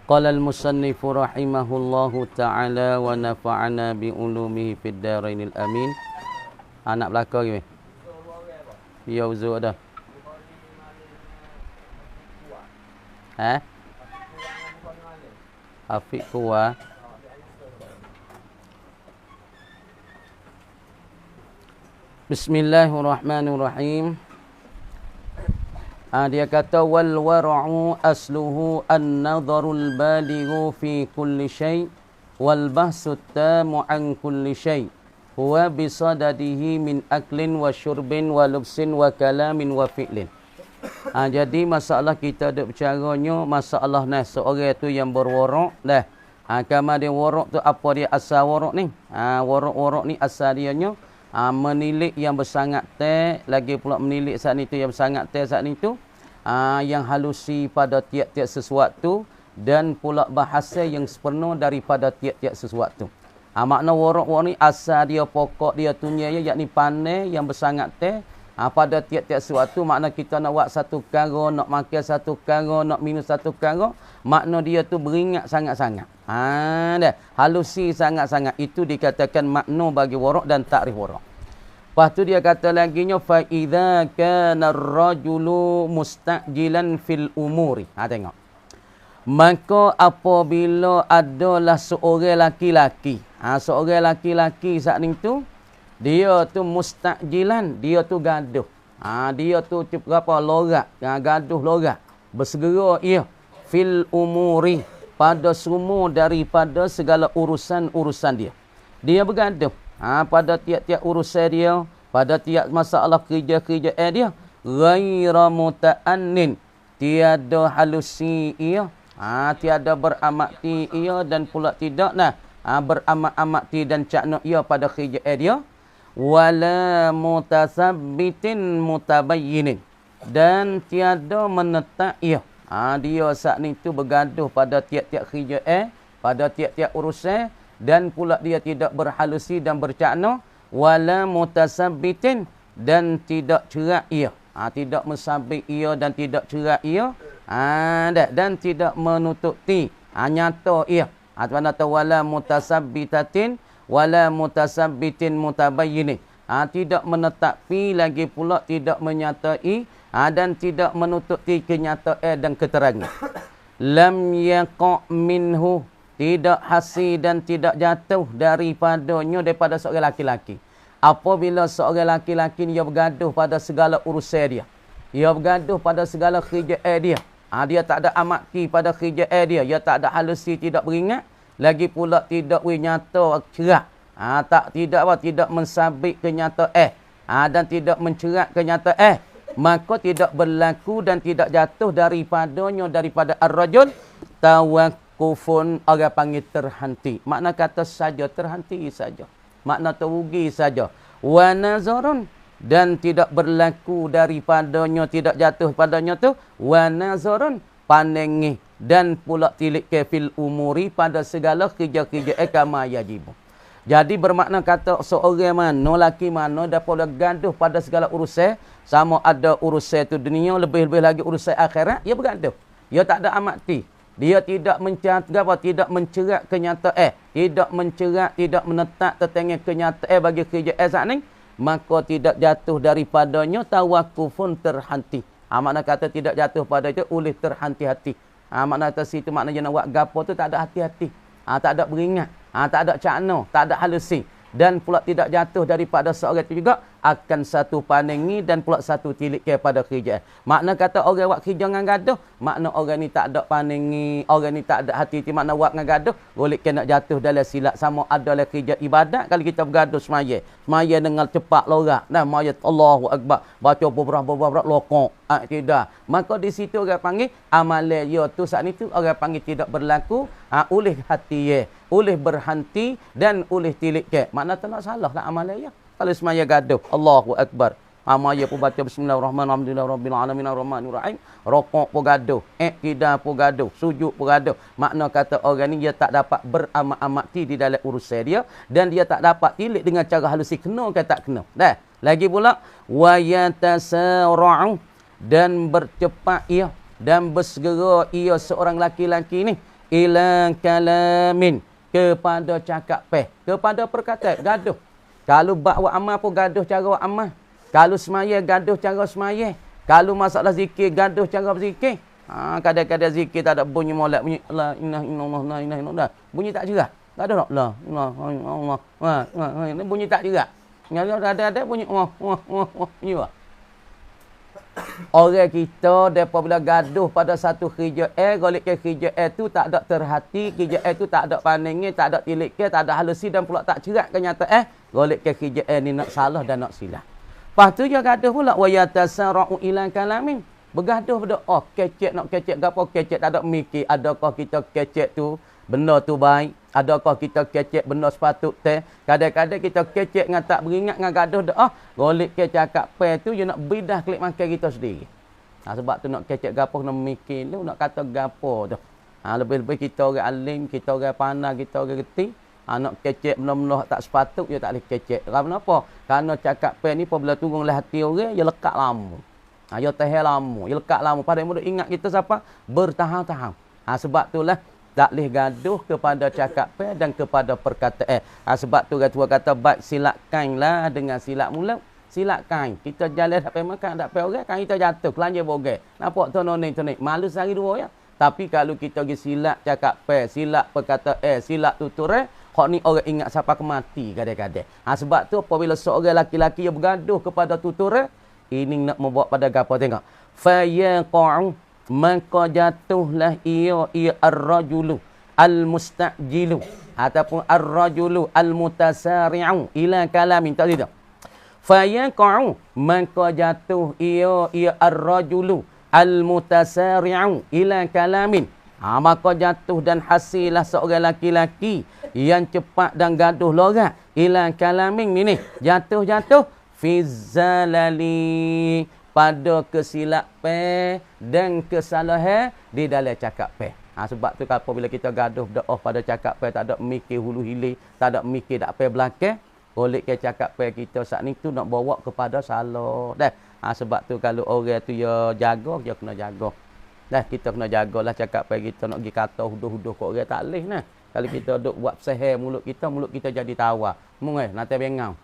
Qala al-musannif rahimahullahu ta'ala wa nafa'ana bi ulumihi fid dharainil amin. Anak belakang ni. Ya uzur dah. Afiq kuwa. Bismillahirrahmanirrahim. Dia kata wal wara'u asluhu an-nadharul balighu fi kulli syai' wal bahsu tamu an kulli syai' huwa bisadadihi min aklin wa syurbin wa lubsin wa kalamin wa fi'lin. Jadi masalah kita ada bercaranya masalah nah seorang tu yang berwarak dah. Kama dia warak tu apa dia asal warak ni? Warak ni asal dianya menilik yang bersangat teh, lagi pula menilik saat itu yang bersangat teh saat itu, yang halusi pada tiap-tiap sesuatu dan pula bahasa yang sepenuh daripada tiap-tiap sesuatu. Makna warak ni asal dia pokok dia tunyanya yakni pandai yang bersangat teh pada tiap-tiap sesuatu. Makna kita nak buat satu perkara, nak makan satu perkara, nak minum satu perkara, makna dia tu beringat sangat-sangat. Dah halusi sangat-sangat. Itu dikatakan makna bagi warak dan takrif warak. Lepas tu dia kata laginya fa idza kana ar-rajulu mustajilan fil umuri. Tengok. Maka apabila adalah seorang laki-laki, seorang laki-laki saat itu dia tu mustajilan, dia tu gaduh. Dia tu apa lorat, gaduh lorat, bersegera ia fil umuri, pada semua daripada segala urusan-urusan dia. Dia bergaduh pada tiap-tiap urusan dia, pada tiap masalah kerja-kerja dia. Ghaira muta'annin, tiada halusi ia, tiada beramati ia dan pula tidak beramat-amati dan cakna ia pada kerja dia. Wala mutasabbitin mutabayyinin, dan tiada menetap ia. Dia saat itu bergaduh pada tiap-tiap kerja pada tiap-tiap urusan, dan pula dia tidak berhalusi dan bercakna. Wala mutasabbitin, dan tidak cerak ia. Tidak mensabit ia dan tidak cerak ia. Dan tidak menutupi nyata ia. Mana tu wala mutasabbitatin wala mutasabbitin mutabayyinin. Tidak menetapi lagi pula tidak menyatai dan tidak menutupi kenyataan dan keterangan. Lam yaqa' minhu, tidak hasil dan tidak jatuh daripadanya daripada seorang laki-laki. Apabila seorang laki-laki dia bergaduh pada segala urusan dia, dia bergaduh pada segala kerja dia, dia tak ada amati pada kerja dia, dia tak ada halusi, tidak beringat, lagi pula tidak nyata cerak, tidak mensabit kenyataan, dan tidak mencerak kenyataan, maka tidak berlaku dan tidak jatuh daripadanya daripada ar-rajul tawaqqufun, orang panggil terhenti. Makna kata saja, terhenti saja. Makna terugi saja. Wa nazarun, dan tidak berlaku daripadanya, tidak jatuh padanya tu. Wa nazarun, pandangi dan pula tilik ke fil umuri, pada segala kerja-kerja kama yajibu. Jadi bermakna kata seorang mana, laki mana dapat gaduh pada segala urusan, sama ada urusan itu dunia, lebih-lebih lagi urusan akhirat, dia bergaduh. Dia tak ada amati. Dia tidak tidak mencerak kenyataan, tidak mencerak, tidak menetap tetangga kenyataan bagi kerja saat ni, maka tidak jatuh daripadanya tawaqqufun, terhenti. Makna kata tidak jatuh pada itu oleh terhenti-hati. Makna kata situ makna nak buat gapo tu tak ada hati-hati. Tak ada beringat, tak ada cakna, tak ada halusi, dan pula tidak jatuh daripada seorang itu juga akan satu pandangi dan pula satu tilik kepada kerja. Makna kata orang buat kerja dengan gaduh, makna orang ni tak ada pandangi, orang ni tak ada hati-hati. Makna buat dengan gaduh, boleh kena jatuh dalam silap. Sama adalah kerja ibadat, kalau kita bergaduh semaya dengan cepat lorak, maya Allahu Akbar, baca beberapa lokok, tidak. Maka di situ orang panggil amalan dia tu saat itu orang panggil tidak berlaku oleh hati oleh berhenti dan oleh tilik ke. Makna tak nak salah lah amalan dia. Kalau semaya gaduh, Allahu Akbar, maya pun baca bismillahirrahmanirrahim, alhamdulillahirabbil alamin arrahmanirrahim, rokok pun gaduh, tidak pun gaduh, sujud pun gaduh. Makna kata orang ni dia tak dapat beramat-amati di dalam urusan dia, dan dia tak dapat tilik dengan cara halusi, kena ke tak kena. Lagi pula wa yatasara'u, dan bercepat ia dan bersegera ia seorang laki-laki ni ila kalamin, kepada cakap kepada perkataan, gaduh. Kalau bab wa amal pun gaduh cara wa amal. Kalau semaya gaduh cara semaya. Kalau masalah zikir gaduh cara berzikir. Kadang-kadang zikir tak ada bunyi molek, bunyi la ilaha illallah, la ilaha illallah. Bunyi tak jerak. Tak ada tak? La ilaha illallah. Ini bunyi tak jerak. Ada bunyi bunyi apa? Orang kita depa bila gaduh pada satu kerja golek ke kerja tu tak ada terhati, kerja tu tak ada pandangnya, tak ada tilik ke, tak ada halusi dan pula tak cerak kenyataan golek ke kerja ni nak salah dan nak silap. Lepas tu dia gaduh pula wa yatasara'u ila kalamin. Bergaduh pada kecek nak kecek gapo kecek tak ada mikir adakah kita kecek tu benda tu baik, adakah kita kecek benda sepatut teh. Kadang-kadang kita kecek dengan tak beringat dengan gaduh dah golek ke cakap tu dia nak bidah klik makan kita sendiri. Sebab tu nak kecek gapo nak mikir tu nak kata gapo tu. Lebih-lebih kita orang alim, kita orang pandai, kita orang reti. Nak kecek benda-benda tak sepatut dia tak boleh kecek. Kenapa? Kerana cakap ni apabila turunlah hati orang dia lekat lama. Dia tahan lama, dia lekat lama. Pada mudah ingat kita siapa? Bertahun-tahun. Sebab itulah tak boleh gaduh kepada cakap dan kepada perkataan. Sebab tu tua kata baik silakanlah dengan silap mulut. Silakan. Kita jalan sampai makan tak sampai orang kan kita jatuh kelanja bogel. Nampak tu noning. Malu sehari dua ya. Tapi kalau kita pergi silap cakap silap perkataan, silap tutur hak ni orang ingat siapa kemati kadang-kadang. Sebab tu apabila seorang laki-laki yang bergaduh kepada tutur ini nak membuat pada gapo tengok. Fa yaqa'u maka jatuhlah ia ar-rajulu al-mustajilu ataupun ar-rajulu al-mutasari'u ila kalamin tak tidak. Fa yaqa'u maka jatuh ia ar-rajulu al-mutasari'u ila kalamin. Maka jatuh dan hasilah seorang laki-laki yang cepat dan gaduh lorat ila kalamin ni jatuh fi zalali pada kesilapan dan kesalahan di dalam cakap sebab tu apabila kita gaduh pada cakap tak ada mikir hulu hilir, tak ada mikir tak belakang, golek ke cakap kita saat ni tu nak bawa kepada salah dah. Sebab tu kalau orang tu ya jaga, dia kena jaga. Dah kita kena jagalah cakap kita nak pergi kata huduh-huduh kat orang tak leh nah. Kalau kita duk buat seher mulut kita jadi tawa. Mung nanti bengau.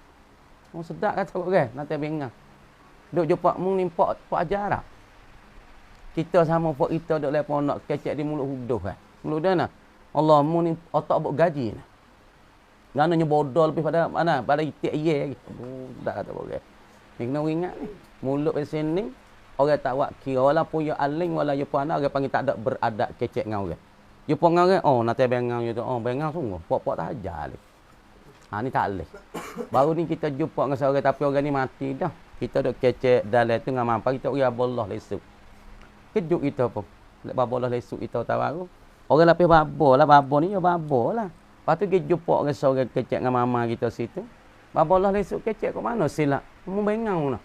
Sedap kata orang, nanti bengau. Duk jumpa mung ni pak ajar. Kita sama pak kita duk lepo nak kecek di mulut huduh Mulut dia nah. Allah mung ni otak buk gaji nah. Gananya bodoh lebih pada mana? Pada itik ye lagi. Sedap kata orang. Ni kena ingat ni. Mulut di sini orang tak buat kira walaupun ya aling wala ya pandai orang panggil tak ada beradab kecek dengan orang. Jumpa dengan orang, nanti bengau you tu. Bengau sungguh. Pok-pok tak ajar leh. Ni tak leh. Baru ni kita jumpa dengan seorang tapi orang ni mati dah. Kita duk kecek dalam tu dengan mampu kita ya Allah lesuk. Kejut kita pun. Lek Allah lesuk kita tahu baru. Orang lapis babo ni ya babo lah. Lepas tu kita jumpa dengan seorang kecek dengan mama kita situ. Allah lesuk kecek kat mana silap? Mu bengau nah.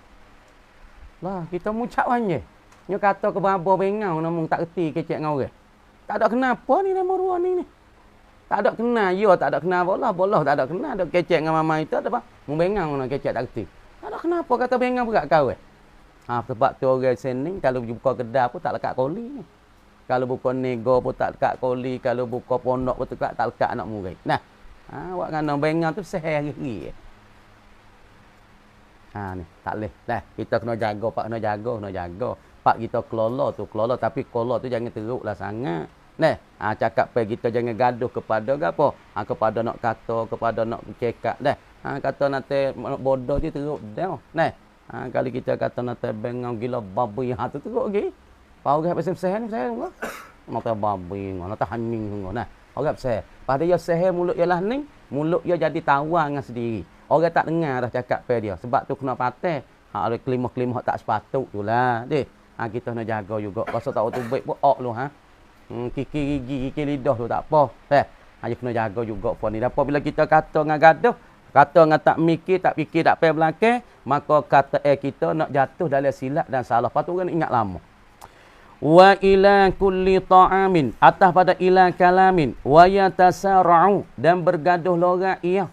Lah kita mucap je. Nyo kata ke babo bengau namun tak reti kecek dengan orang. Tak ada kenapa ni nama ruang ni. Tak ada kena, tak ada kena bolah tak ada kena, ada kecek dengan mama itu ada apa? Mu bengau nak kecek tak reti. Tak ada kenapa kata bengau berat kau sebab tu orang sini kalau buka kedai pun tak lekat koli. Kalau buka nego pun tak lekat koli, kalau buka pondok pun tak lekat anak murid. Nah, awak kena bengau tu sehari-hari. Ni tak leh. Dah, kita kena jaga, pak kena jaga. Pak kita kelola tapi kelola tu jangan teruklah sangat. Nah, cakap kita jangan gaduh kepada gapo? Kepada nak kata, kepada nak cekak dah. Kata nanti bodoh dia teruk dah. Nah, kalau kita kata nanti bengau gila babi tu teruk lagi. Pau orang pasal seher ni saya semua. Nanti babi, nanti haning semua. Nah, orang seher. Pada dia seher mulut dia lah ni, mulut dia jadi tawa dengan sendiri. Orang tak dengar dah cakap dia. Sebab tu kena patah. Ada kelimah-kelimah tak sepatut tu lah. Kita kena jaga juga. Pasal tak waktu baik pun lu kiki gigi, kiki lidah tu tak apa. Dia kena jaga juga pun ni. Apabila kita kata dengan gaduh, kata dengan tak mikir, tak fikir, tak payah belakang, maka kata kita nak jatuh dalam silap dan salah. Lepas tu kan ingat lama. Wa ila kulli ta'amin. Atas pada ila kalamin. Wa yatasara'u. Dan bergaduh lorat ia.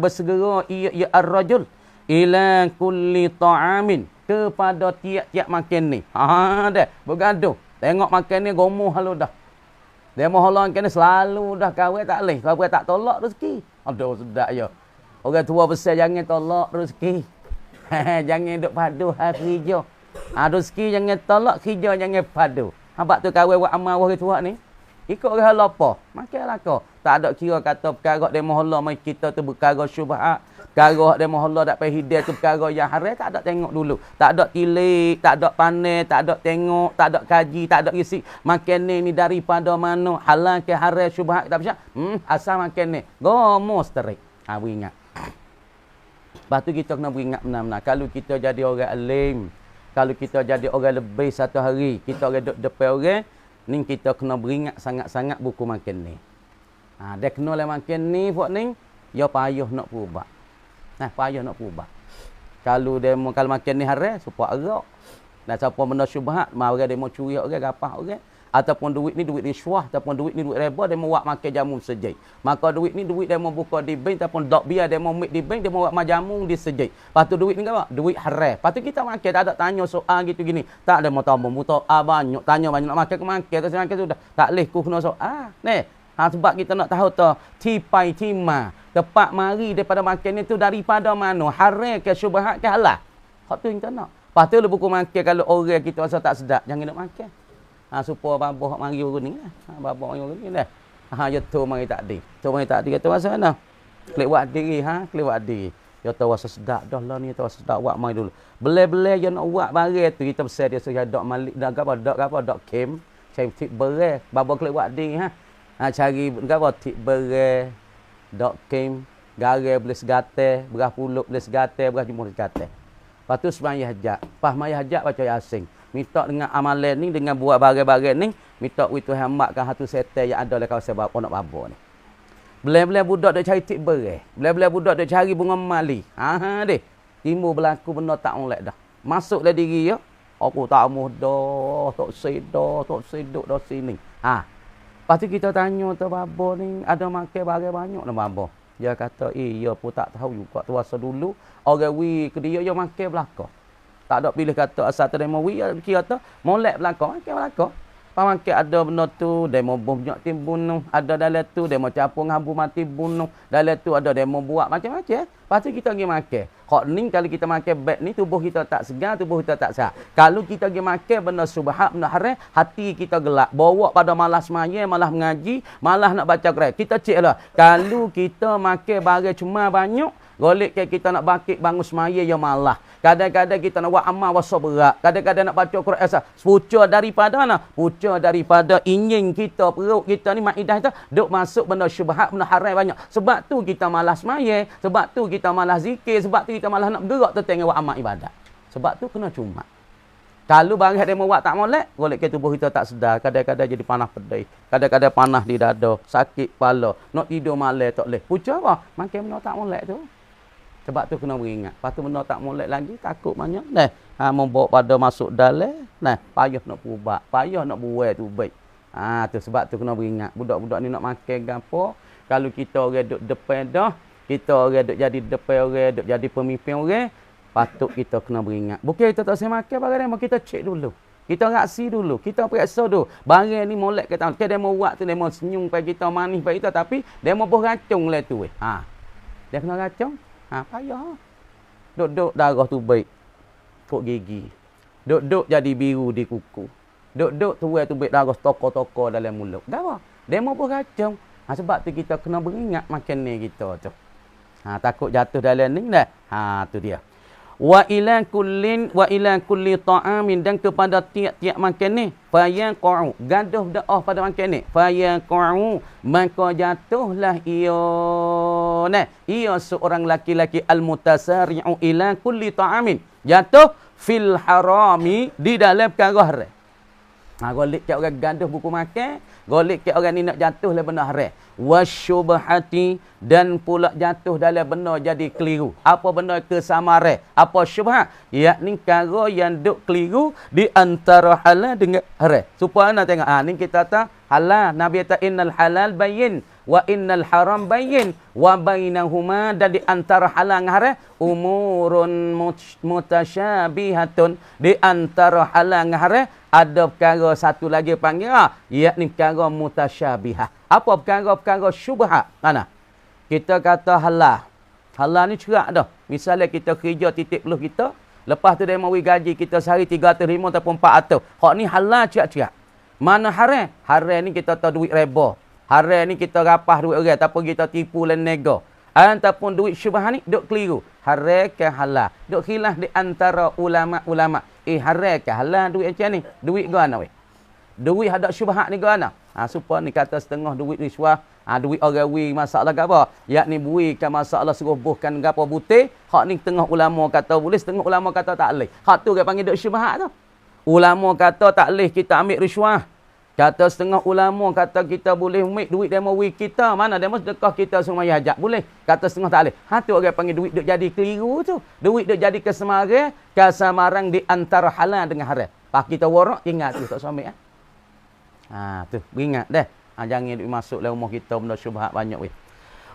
Bersegera ia ar-rajul. Ila kulli ta'amin. Kepada tiap-tiap makan ni. Dah. Bergaduh. Tengok makan ni gomuh halu dah. Demo holong kena selalu dah kahwin tak leh. Kahwin tak tolak rezeki. Aduh sedap ya. Orang tua besar jangan tolak rezeki. Jangan duk padu hari kerja. Rezeki jangan tolak, kerja jangan padu. Habaq tu kahwin buat amal orang tua ni. Ikut orang lopo. Makanlah kau. Tak ada kira kata perkara demo holong mai kita tu perkara syubhat. Perkara demo holong dak pai hidayah tu perkara yang haram tak ada tengok dulu. Tak ada tilik, tak ada panen, tak ada tengok, tak ada kaji, tak ada isi. Makan ni daripada mana? Halal ke haram syubhat tak bisa. Asal makan ni. Gomo sterik. Ingat. Lepas tu kita kena beringat benar-benar. Kalau kita jadi orang alim, kalau kita jadi orang lebih satu hari, kita orang duduk depan orang, ni kita kena beringat sangat-sangat buku makan ni. Dia kena lah makan ni, buat ni, ya payah nak berubah. Payah nak berubah. Kalau makan ni haram, supaya arak. Dan siapa benda syubhat, orang dia mau curi orang, gapah orang. Ataupun duit ni duit riswah, ataupun duit ni duit riba, dia mau buat makan jamu sejai. Maka duit ni duit dia mau buka di bank, ataupun dok biar dia mau make di bank, dia mau buat jamu di sejai. Lepas tu duit ni apa? Duit haram. Lepas tu kita makan, tak ada tanya soal gitu gini. Tak ada mau tambah, buta banyak, tanya banyak nak makan ke makan, terus makan sudah. Tak leh ku kena soal. Sebab kita nak tahu tu, tipai tima, tepat mari daripada makan ni tu daripada mana? Haram ke syubhat ke halal? Hak tu kita nak. Lepas tu buku makan kalau orang kita rasa tak sedap, jangan nak makan. Supaya babah mari urut ni lah. Babah mari urut ni dah. Ya tu mari takdir. Tu mari takdir kata rasa mana? Kelewat diri, kelewat diri. Ya tu rasa sedap dah lah ni, tu rasa sedap buat mari dulu. Belai-belai je nak buat barang tu kita besar dia suruh dak malik dak apa dak kem. Cari tip berai, babah kelewat diri cari apa tip berai, dak kem, garai boleh segate, berah puluk boleh segate, berah jumur segate. Lepas tu sembahyang hajat. Pas sembahyang hajat baca Yasin. Minta dengan amalan ni, dengan buat barang-barang ni, minta Tuhan makkan hatu setan yang ada dalam kawasan anak babo ni. Belah-belah budak duk cari tik berai. Belah-belah budak duk cari bunga mali. Deh. Timbul berlaku benda tak molek dah. Masuklah diri ya. Aku tak mudah, tak seduk dah sini. Lepas tu kita tanya tu babo ni, ada makan barang banyak dah babo. Dia kata, ya pun tak tahu juga tuasa dulu. Orang ke dia, ya makan belakang. Tak ada pilih kata asal tu demo wi kira tu molek belakang makan belakang. Pamakai ada benda tu demo banyak tim bunuh, ada dalam tu demo capung habu mati bunuh, dalam tu ada demo buat macam-macam. Lepas tu kita pergi makan. Hak ni kalau kita makan beg ni tubuh kita tak segar, tubuh kita tak sihat. Kalau kita pergi makan benda subhat, benda haram, hati kita gelap. Bawa pada malas semaya, malah mengaji, malah nak baca Quran. Kita ceklah. Kalau kita makan barang cuma banyak, golek ke kita nak bakit bangun semaya ya malah. Kadang-kadang kita nak buat amal wasa berat. Kadang-kadang nak baca Quran asal. Pucuk daripada mana? Pucuk daripada ingin kita, perut kita ni, maidah kita, duk masuk benda syubhat, benda haram banyak. Sebab tu kita malas semaya. Sebab tu kita malas zikir. Sebab tu kita malas nak bergerak tengok buat amal ibadat. Sebab tu kena cuma. Kalau barang dia mau buat tak molek, golek ke tubuh kita tak sedar. Kadang-kadang jadi panas pedih. Kadang-kadang panas di dada, sakit kepala, nak tidur malam tak boleh. Pucuk apa? Makan benda tak molek tu. Sebab tu kena beringat. Lepas tu benda tak molek lagi, takut banyak. Membawa pada masuk dalam. Payah nak perubah. Payah nak buat tu baik. Tu sebab tu kena beringat. Budak-budak ni nak makan gapo. Kalau kita orang duduk depan dah, kita orang duduk jadi depan orang, duduk jadi pemimpin orang, patut kita kena beringat. Bukan kita tak saya makan barang, kita cek dulu. Kita raksi dulu. Kita periksa dulu. Barang ni molek ke tak. Dia mau buat tu, dia mau senyum pada kita, manis pada kita. Tapi, dia mau buh racun lah tu. Dia kena racun. Payah. Duk-duk darah tu baik. Kok gigi. Duk-duk jadi biru di kuku. Duk-duk tu baik darah toko-toko dalam mulut. Gapa? Dia mau beracun. Sebab tu kita kena beringat makan ni kita tu. Takut jatuh dalam ni dah. Tu dia. Wa ila kulli ta'amin, dan kepada tiap-tiap makan ni fayaqa'u, gaduh doa pada makan ni fayaqa'u, maka jatuhlah ia seorang laki-laki al-mutasari'u ila kulli ta'amin, jatuh fil harami, di dalam perkara haram. Golek ke orang gaduh buku makan, golek ke orang ni nak jatuh dalam benda haram. Wasyubhati, dan pula jatuh dalam benda jadi keliru. Apa benda kesamaran? Apa syubhat? Yakni perkara yang duk keliru di antara halal dengan haram. Supaya nak tengok. Ni kita kata halal. Nabi kata innal halal bayyin wa innal haram bayyin wa bainahuma, dan di antara halal dengan haram umurun mutasyabihatun, di antara halal dengan haram ada perkara satu lagi panggil yakni perkara mutasyabihah. Apa perkara-perkara syubhat? Mana? Kita kata halal. Halal ni cerak dah. Misalnya kita kerja titik peluh kita, lepas tu dia mau gaji kita sehari 300, 500 ataupun 400. Hak ni halal cerak-cerak. Mana haram? Haram ni kita tahu duit reba. Haram ni kita rapah duit orang ataupun kita tipu dan nego. Ataupun duit syubhat ni duk keliru. Haram ke halal? Duk khilaf di antara ulama-ulama. Haram ke halal duit macam ni? Duit gana weh? Duit ada syubhat ni gana? Supaya ni kata setengah duit riswah. Duit orang wi masalah ke apa? Yakni bui kan masalah suruh buhkan gapo butir. Hak ni tengah ulama kata boleh, setengah ulama kata tak boleh. Hak tu dia panggil duk syubhat tu. Ulama kata tak boleh kita ambil riswah. Kata setengah ulama kata kita boleh ambil duit demo wi kita. Mana demo sedekah kita semua hajat. Boleh. Kata setengah tak boleh. Tu orang panggil duit duk jadi keliru tu. Duit duk jadi kesamaran di antara halal dengan haram. Pak kita warak ingat tu tak sampai tu beringat dah. Jangan duk masuk dalam rumah kita benda syubhat banyak weh.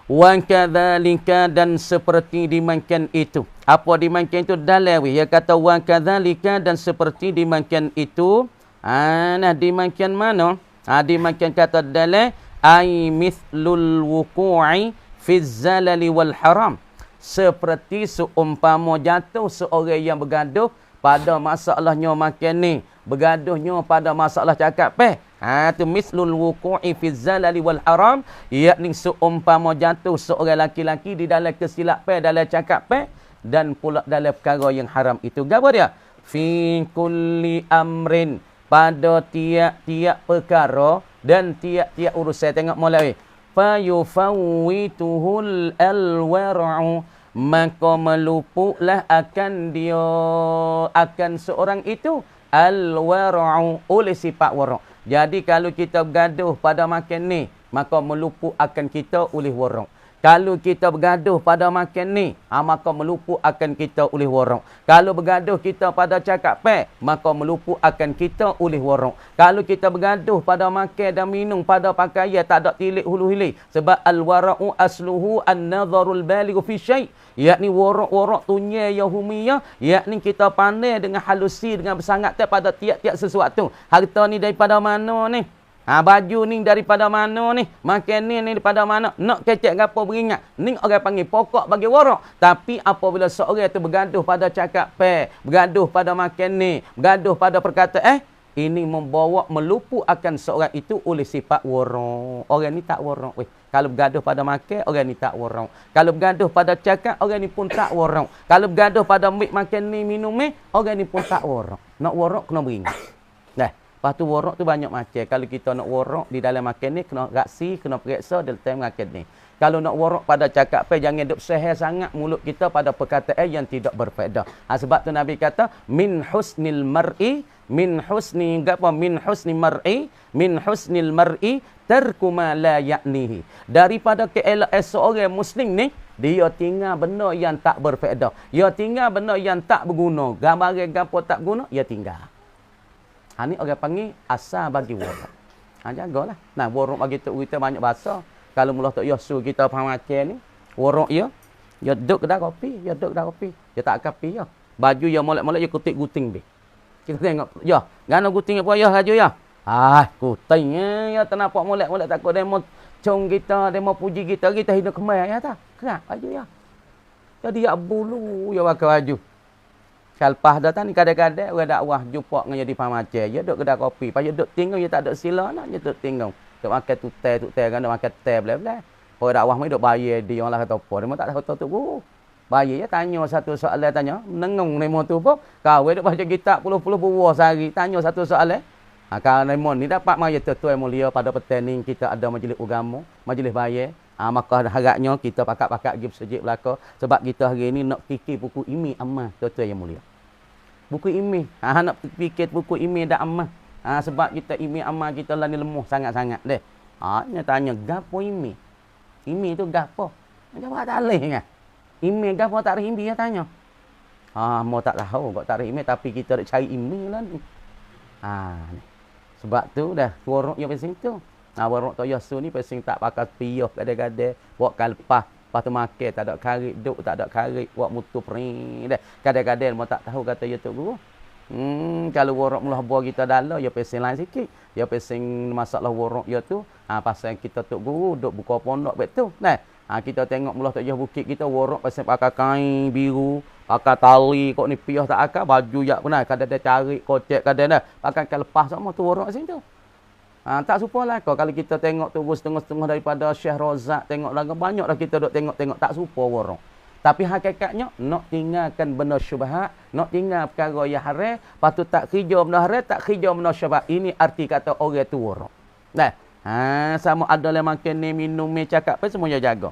Wa kadzalika dan seperti dimakan itu. Apa dimakan itu dalil weh. Dia kata wa kadzalika dan seperti dimakan itu. Nah dimakan mana? Dimakan kata dalil ai mithlul wuqu'i fi zalali wal haram. Seperti seumpama jatuh seorang yang bergaduh pada masalahnya makan ni, bergaduhnya pada masalah cakap tu mislul wuqu'i fi zalali wal haram, yakni seumpama jatuh seorang laki-laki di dalam kesilapan dalam cakap dan pula dalam perkara yang haram itu. Gapo dia? Fi kulli amrin, pada tiap-tiap perkara dan tiap-tiap urusan. Tengok mulai. Fa yufawwituhul alwara'u, maka meluputlah akan dia, akan seorang itu al-wara'u, oleh sifat wara'. Jadi kalau kita bergaduh pada makan ni, maka meluput akan kita oleh wara'. Kalau kita bergaduh pada makan ni, maka meluput akan kita oleh wara'. Kalau bergaduh kita pada cakap maka meluput akan kita oleh wara'. Kalau kita bergaduh pada makan dan minum, pada pakaian, tak ada tilik hulu hilir. Sebab al-wara'u asluhu an-nadharul balighu fi syai'. Yakni wara'-wara' tunya yahumiyah, yakni kita pandai dengan halusi, dengan bersangat pada tiap-tiap sesuatu. Harta ni daripada mana ni? Baju ni daripada mana ni? Makan ni daripada mana? Nak kecek gapo beringat. Ni orang panggil pokok bagi wara'. Tapi apabila seorang tu bergaduh pada cakap bergaduh pada makan ni, bergaduh pada perkataan ini membawa melupu akan seorang itu oleh sifat wara'. Orang ni tak wara'. Kalau bergaduh pada makan, orang ni tak wara'. Kalau bergaduh pada cakap, orang ni pun tak wara'. Kalau bergaduh pada makan ni, minum ni, orang ni pun tak wara'. Nak wara' kena beringat. Lepas tu warak tu banyak macam. Kalau kita nak warak di dalam makan ni, kena raksi, kena periksa dalam time makan ni. Kalau nak warak pada cakap jangan duk sehel sangat mulut kita pada perkataan yang tidak berfaedah. Sebab tu Nabi kata min husnil mar'i tarku ma la ya'nihi. Daripada keelak seorang muslim ni, dia tinggal benda yang tak berfaedah. Dia tinggal benda yang tak berguna. Gambar gapo tak berguna, dia tinggal. Ni orang panggil asal bagi warak. Jagalah. Nah, warak bagi tu kita banyak bahasa. Kalau mula tok Yosu kita faham macam ni, warak dia duduk kedai kopi, dia duduk kedai kopi. Dia tak kopi ya. Baju dia molek-molek dia kutik guting be. Kita tengok, ya, gana guting apa ya baju ya? Kuting ya ternapak molek-molek takut demo cong kita, demo puji kita hidup kemai ya tak? Kerak baju ya. Jadi ya bulu ya pakai baju. Selepas datang ni kadang-kadang orang dakwah jumpa dengan jadi faham macam. Dia duduk kedai kopi. Lepas dia duduk tinggal, dia tak ada sila nak. Dia duduk tinggal. Duduk makan tutai kan. Duduk makan teh belah-belah. Orang dakwah ni duduk bayar dia orang lah kata apa. Dia tak tahu tu guru. Bayar dia tanya satu soalan tanya. Menengung nemo tu pun. Kau duduk baca kitab puluh-puluh buah sehari. Tanya satu soalan. Kalau nemo ni dapat maya tuai mulia pada petang ni kita ada majlis agama. Majlis bayar. Maka harapnya kita pakat-pakat pergi bersujud belaka. Sebab kita hari ni nak fikir buku imi amal tuai yang mulia. Buku imi. Nak fikir buku imi dan amal. Sebab kita imi amal kita lah ni lemah sangat-sangat deh. Dia tanya gapo imi? Imi tu gapo? Jawab tak leh kan. Imi gapo tarikh imi dia tanya. Mau tak tahu kok tarikh imi tapi kita nak cari imi lah ni. Sebab tu dah warak yang pasing tu. Warak tu Yasu ni pasing tak pakai piyah kadang-kadang buat kalpah. Lepas tu makan, tak ada karik, duk tak ada karik, buat mutu pering dah. Kadang-kadang mau tak tahu kata ya Tok Guru. Kalau worok mula buah kita dalam, ya pesing lain sikit. Ya pesing masalah worok ya tu, pasal kita tok guru duk buka pondok betul. Nah, kita tengok mula tok jauh bukit kita worok pasal pakai kain biru, pakai tali kok ni piah tak akal, baju yak pun kadang dia cari kocek kadang dah. Pakai lepas semua tu worok sini tu. Tak supalah kau kalau kita tengok tu setengah-setengah daripada Syekh Razak, tengok lagi banyak dah kita duk tengok tak supa worok. Tapi hakikatnya nak tinggalkan benda syubhat, nak tinggal perkara yang haram, patut tak kerja benda haram, tak kerja benda syubhat. Ini arti kata orang tu warok. Nah, sama ada lah makan ni, minum ni, cakap apa semuanya jaga.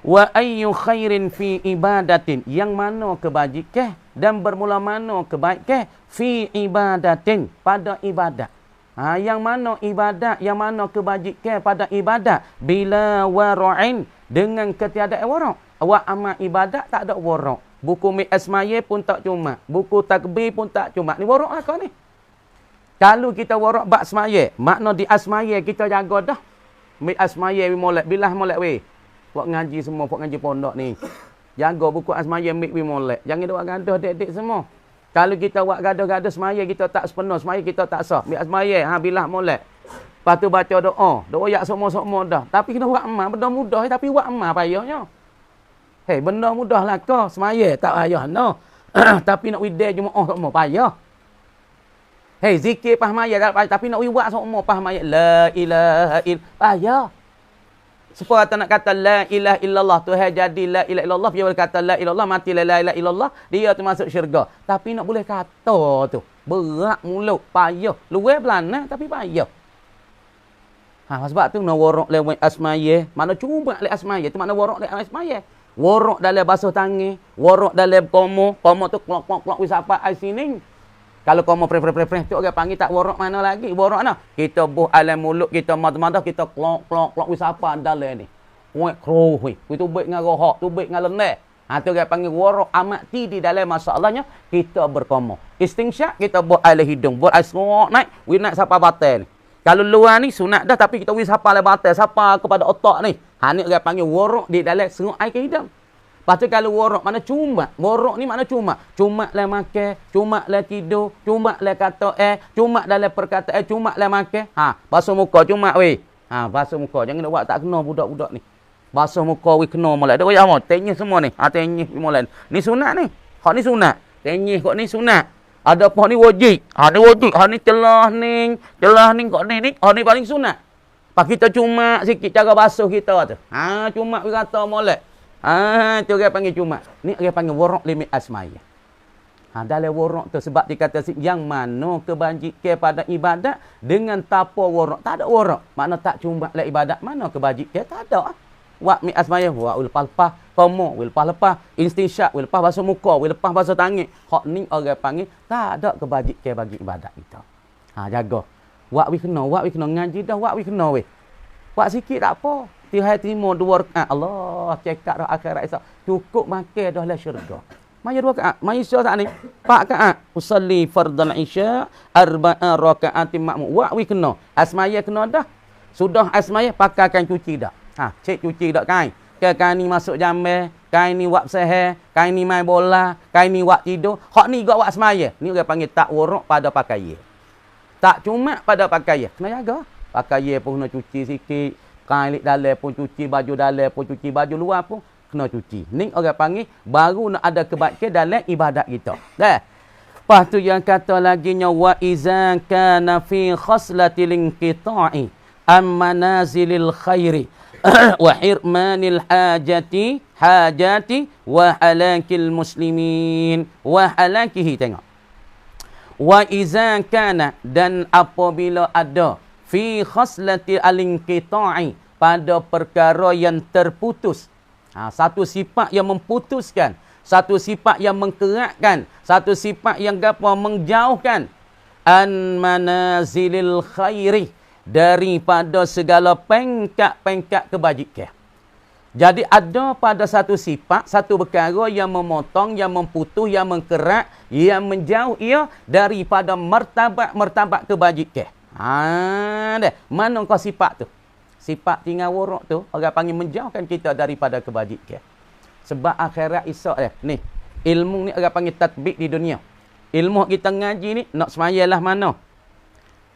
Wa ayyu khairin fi ibadatin, yang mana kebajikan dan bermula mana kebaikan fi ibadatin, pada ibadat. Yang mana ibadat, yang mana kebajikan pada ibadat bila wara'in, dengan ketiadaan warok. Awak amal ibadat tak ada warok. Buku mi'asmaya pun tak cuma. Buku takbir pun tak cuma. Ni warok lah kau ni. Kalau kita warok bak semaya, makna di asmaya kita jaga dah. Mi'asmaya molek. Bilah molek weh. Buat ngaji semua, buat ngaji pondok ni. Jaga buku asmaya mi'wi molek. Jangan buat gaduh dek-dek semua. Kalau kita buat gaduh-gaduh semaya, kita tak sepenuh. Semaya kita tak sah. Mi'asmaya, bilah molek. Lepas tu baca doa. Doa yak semua-semua dah. Tapi kena buat amal. Benda mudah tapi buat amal payahnya. Hei, benda mudah lah kau. Semaya tak payah. No. Tapi nak widai Jumaat semua payah. Hei, zikir pahmaya tak payah. Tapi nak wiwak semua pahmaya. La ilaha illallah. Payah. Supaya nak kata la ilaha illallah. Tuhan jadi la ilaha illallah. Dia boleh kata la illallah. Mati la ilaha illallah. Dia tu masuk syurga. Tapi nak boleh kata tu. Berat mulut. Payah. Luar belana tapi payah. Sebab tu nak warok lewat asmaya. Mana cuba lewat asmaya. Tu mana warok lewat asmaya. Warok dalam basuh tangan, warok dalam komo tu klok-klok wis apa ai sini. Kalau komo pre tu orang panggil tak warok mana lagi? Warok mana? Kita buh alam mulut, kita mata-mata, kita klok wis apa dalam ni. Kuat kro hui. Itu baik dengan rohak, tu baik dengan lenek. Tu orang panggil warok amat di dalam masalahnya kita berkomo. Istinsyak kita buh alam hidung, buh asrok naik, wis naik sampai batal ni. Kalau luar ni sunat dah tapi kita wis sapa le batal, sapa kepada otak ni. Ni orang panggil warok di dalam seruk air ke hidung. Lepas tu kalau warok mana cuma. Warok ni mana cuma. Cuma lah makan, cuma lah tidur, cuma lah kata cuma dalam perkataan cuma lah makan. Basuh muka cuma weh. Basuh muka. Jangan nak buat tak kena budak-budak ni. Basuh muka weh kena molek. Dak ya mau tenyih semua ni. Tenyih molek. Ni sunat ni. Hak ni sunat. Tenyih kok ni sunat. Ada apa ni wajib. Ni wajib. Ni celah ni kok ni. Ni paling sunat. Pak kita cuma sikit cara basuh kita tu. Cuma we kata molek. Tu orang panggil cuma. Ni orang panggil warok limit asmaya. Dalam warok tu sebab dikata yang mana kebajikan pada ibadat dengan tanpa warok. Tak ada warok. Makna tak cuma lah ibadat. Mana kebajikan? Tak ada. Wak mi asmaya. Wak wil palpah. Komo wil lepas. Istinsyak wil lepas basuh muka. Wil lepas basuh tangan. Hak ni orang panggil tak ada kebajikan bagi ibadat kita. Jaga. Wak we kena ngaji dah, wak we kena weh. Wak sikit tak apa. Tihai terima 2 rakaat. Allah cekak dah akhirat esok. Cukup makan dah lah syurga. Maya 2 rakaat. Maya isya saat ni 4 rakaat. Usalli fardal isya 4 rakaatin makmum. Wak we kena. Asmaya kena dah. Sudah asmaya pakaikan cuci dah. Cek cuci dak kain. Kain ni masuk jambe, kain ni wak seher, kain ni main bola, kain ni wak tidur. Hak ni gak wak asmaya. Ni orang panggil tak warok pada pakaian. Tak cuma pada pakaian. Kena jaga. Pakaian pun kena cuci sikit. Kain dalam pun cuci. Baju dalam pun cuci. Baju luar pun kena cuci. Ni orang panggil baru nak ada kebaikan dalam ibadat kita. Dah. Lepas tu yang kata lagi nya wa izan kana fi khaslatil inqita'i am manazilil khairi wa hirmanil hajati wa halakil muslimin wa halakihi. Tengok. Wa iza kana, dan apabila ada fi khaslati al-inqita'i, pada perkara yang terputus. Satu sifat yang memutuskan, satu sifat yang mengkeratkan, satu sifat yang menjauhkan an manazilil khairi, daripada segala pengkat-pengkat kebajikan. Jadi ada pada satu sifat, satu perkara yang memotong, yang memputus, yang mengkerat, yang menjauh ia daripada martabat kebajikan. Mana kau sifat tu? Sifat tinggal warok tu, orang panggil menjauhkan kita daripada kebajikan. Sebab akhirat esok ni, ilmu ni orang panggil tatbik di dunia. Ilmu kita ngaji ni, nak semayalah mana?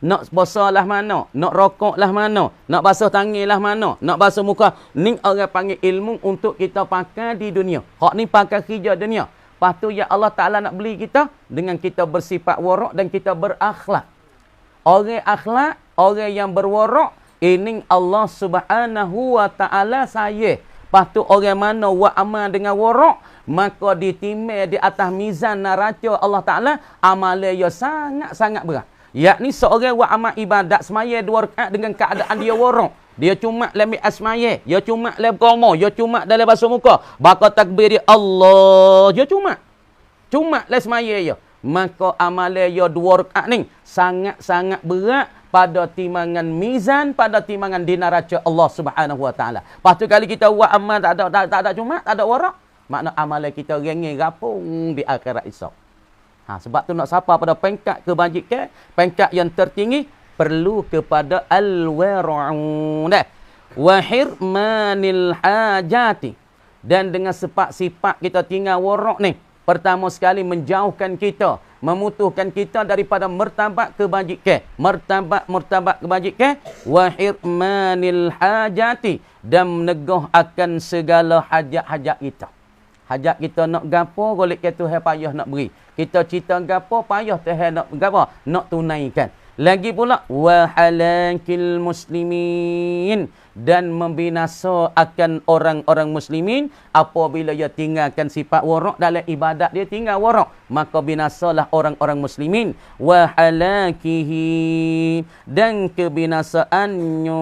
Nak puasa lah mana? Nak rokok lah mana? Nak basuh tangan lah mana? Nak basuh muka. Ni orang panggil ilmu untuk kita pakai di dunia. Hak ni pakai kerja dunia. Lepas tu ya Allah Ta'ala nak beli kita dengan kita bersifat warak dan kita berakhlak. Orang akhlak, orang yang berwarak, ini Allah Subhanahu wa Ta'ala saya. Lepas tu orang mana buat amal dengan warak, maka ditimai di atas mizan neraca Allah Ta'ala, amalan dia sangat-sangat berat. Yakni seorang buat amal ibadat semaya 2 rakaat dengan keadaan dia warak. Dia cuma dalam asmaya, dia cuma dalam qoma, dia cuma dalam basuh muka. Bakal takbir dia Allah, dia cuma dalam semaya dia. Maka amalan dia 2 rakaat ni sangat-sangat berat pada timbangan mizan, pada timbangan di neraca Allah Subhanahu wa Ta'ala. Lepas tu kali kita buat amal tak ada cuma, tak ada warak, makna amalan kita ringan rapung di akhirat esok. Sebab tu nak sapa pada peringkat kebajikan, peringkat yang tertinggi, perlu kepada al-wara'u wa hirmanil hajati. Dan dengan sifat-sifat kita tinggal warak ni, pertama sekali menjauhkan kita, memutuhkan kita daripada martabat kebajikan. Martabat kebajikan, wa hirmanil hajati, dan menegah akan segala hajat-hajat kita. Hajat kita nak gapo, golek ke Tuhan payah nak beri. Kita cerita gapo, payah Tuhan nak gapo, nak tunaikan. Lagi pula wa halakil muslimin, dan membinasa akan orang-orang muslimin apabila dia tinggalkan sifat warak dalam ibadat, dia tinggal warak, maka binasalah orang-orang muslimin. Wa halakihi, dan kebinasaannya,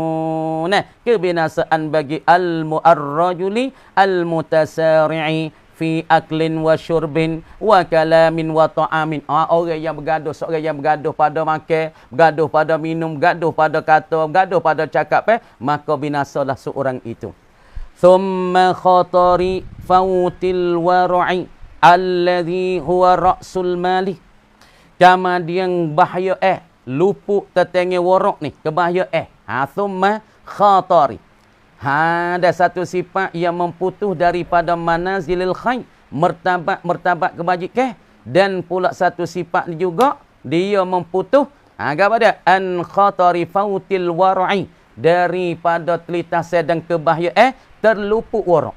kebinasaan bagi al-mu'arrajuli al-mutasari'i fi aklin wa syurbin wa kalamin wa ta'amin. Orang yang bergaduh, seorang yang bergaduh pada makan, bergaduh pada minum, bergaduh pada kata, bergaduh pada cakap, maka binasalah seorang itu. Thumma khatari fautil wara'i alladhi huwa ra'sul mali. Kemudian bahaya luput tetangga warak ni, kebahaya thumma khatari. Ada satu sifat yang memputus daripada manazilil khair, martabat kebajikan, dan pula satu sifat juga dia memputus apa dia? An khatari fautil wara'i, daripada telita sedang kebahayaan terluput warak.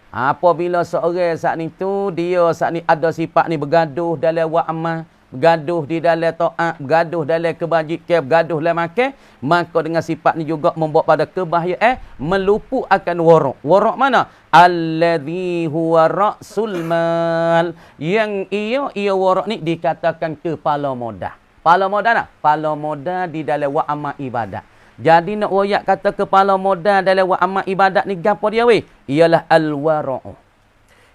Apabila seorang saat ni tu dia saat ni ada sifat ni bergaduh dalam buat amal, bergaduh di dalam taat, bergaduh dalam kebajikan, bergaduh dalam makan, maka dengan sifat ni juga membawa pada kebahayaan, meluput akan warak. Warak mana? Alladhi huwa ra'sul mal, yang ia warak ni dikatakan kepala modal. Kepala modal nak? Kepala modal di dalam buat amal ibadat. Jadi nak royak kata kepala modal dalam buat amal ibadat ni gapo dia weh? Ialah al-wara'u.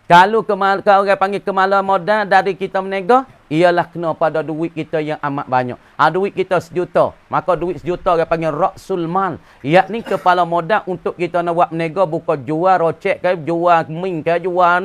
Kalau orang panggil kepala modal dari kita menega, ialah kena pada duit kita yang amat banyak. Duit kita 1 juta. Maka duit 1 juta orang panggil ra'sul mal. Yakni kepala modal untuk kita nak buat menega, bukan jual rocek ke, jual min ke, jual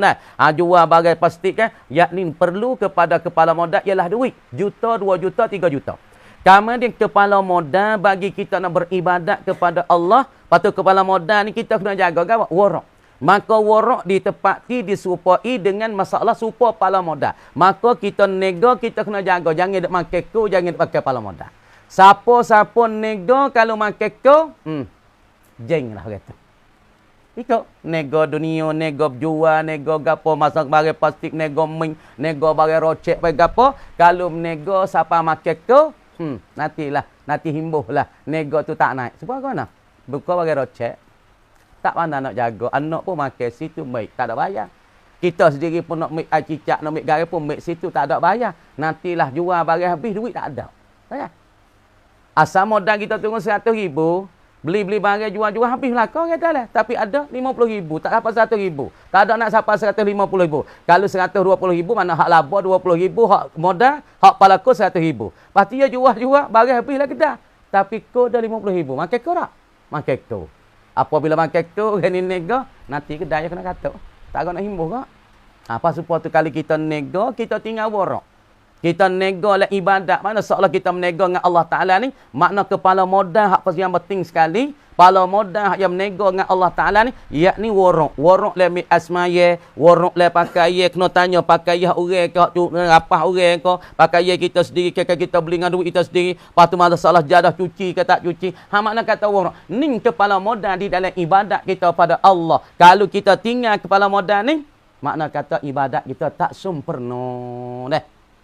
jual bagai plastik ke. Yakni perlu kepada kepala modal ialah duit. Juta, 2 juta, 3 juta. Kemudian kepala modal bagi kita nak beribadat kepada Allah. Patut kepala modal ni kita kena jaga apa? Warak. Maka warak ditepati, disupai dengan masalah supa kepala modal. Maka kita nega, kita kena jaga. Jangan duk makan ko, jangan duk pakai kepala modal. Siapa-siapa nega kalau makan ko, jeng lah kata. Ikut nega dunia, nega jual, nega gapo, masak bagai plastik, nega min, nega bagai rocek, bagai gapo. Kalau nega siapa makan ko, nanti himbuh lah. Nega tu tak naik. Sebab apa nak? Buka bagai rocek. Tak pandai nak jaga. Anak pun makan situ baik, tak ada bayar. Kita sendiri pun nak make cicak, nak make garam pun make situ tak ada bayar. Nantilah jual barang habis, duit tak ada. Bayar. Asal modal kita tunggu 100,000, beli-beli barang jual-jual habislah kau kata lah. Tapi ada 50,000, tak dapat 100,000. Tak ada nak sampai 150,000. Kalau 120,000 mana hak laba 20,000, hak modal, hak palaku 100,000. Pasti dia jual-jual barang habislah kedah. Tapi kau dah 50,000. Makan kau tak? Makan kau. Apabila makan tu, ni nega, nanti kedai kena kata. Tak nak himbau kak. Apa supaya tu kali kita nega, kita tinggal warak. Kita nego oleh ibadat. Mana seolah kita menego dengan Allah Ta'ala ni. Makna kepala modal yang penting sekali. Kepala modal yang menego dengan Allah Ta'ala ni. Yakni waruk. Waruk le mi asmaya. Waruk le pakai ye. Kena tanya pakai ye orang ke. Apa orang ke. Pakai ye kita sendiri. Kita beli dengan duit kita sendiri. Lepas tu malah salah jadah cuci ke tak cuci. Makna kata waruk. Ni kepala modal di dalam ibadat kita pada Allah. Kalau kita tinggal kepala modal ni. Makna kata ibadat kita tak sempurna.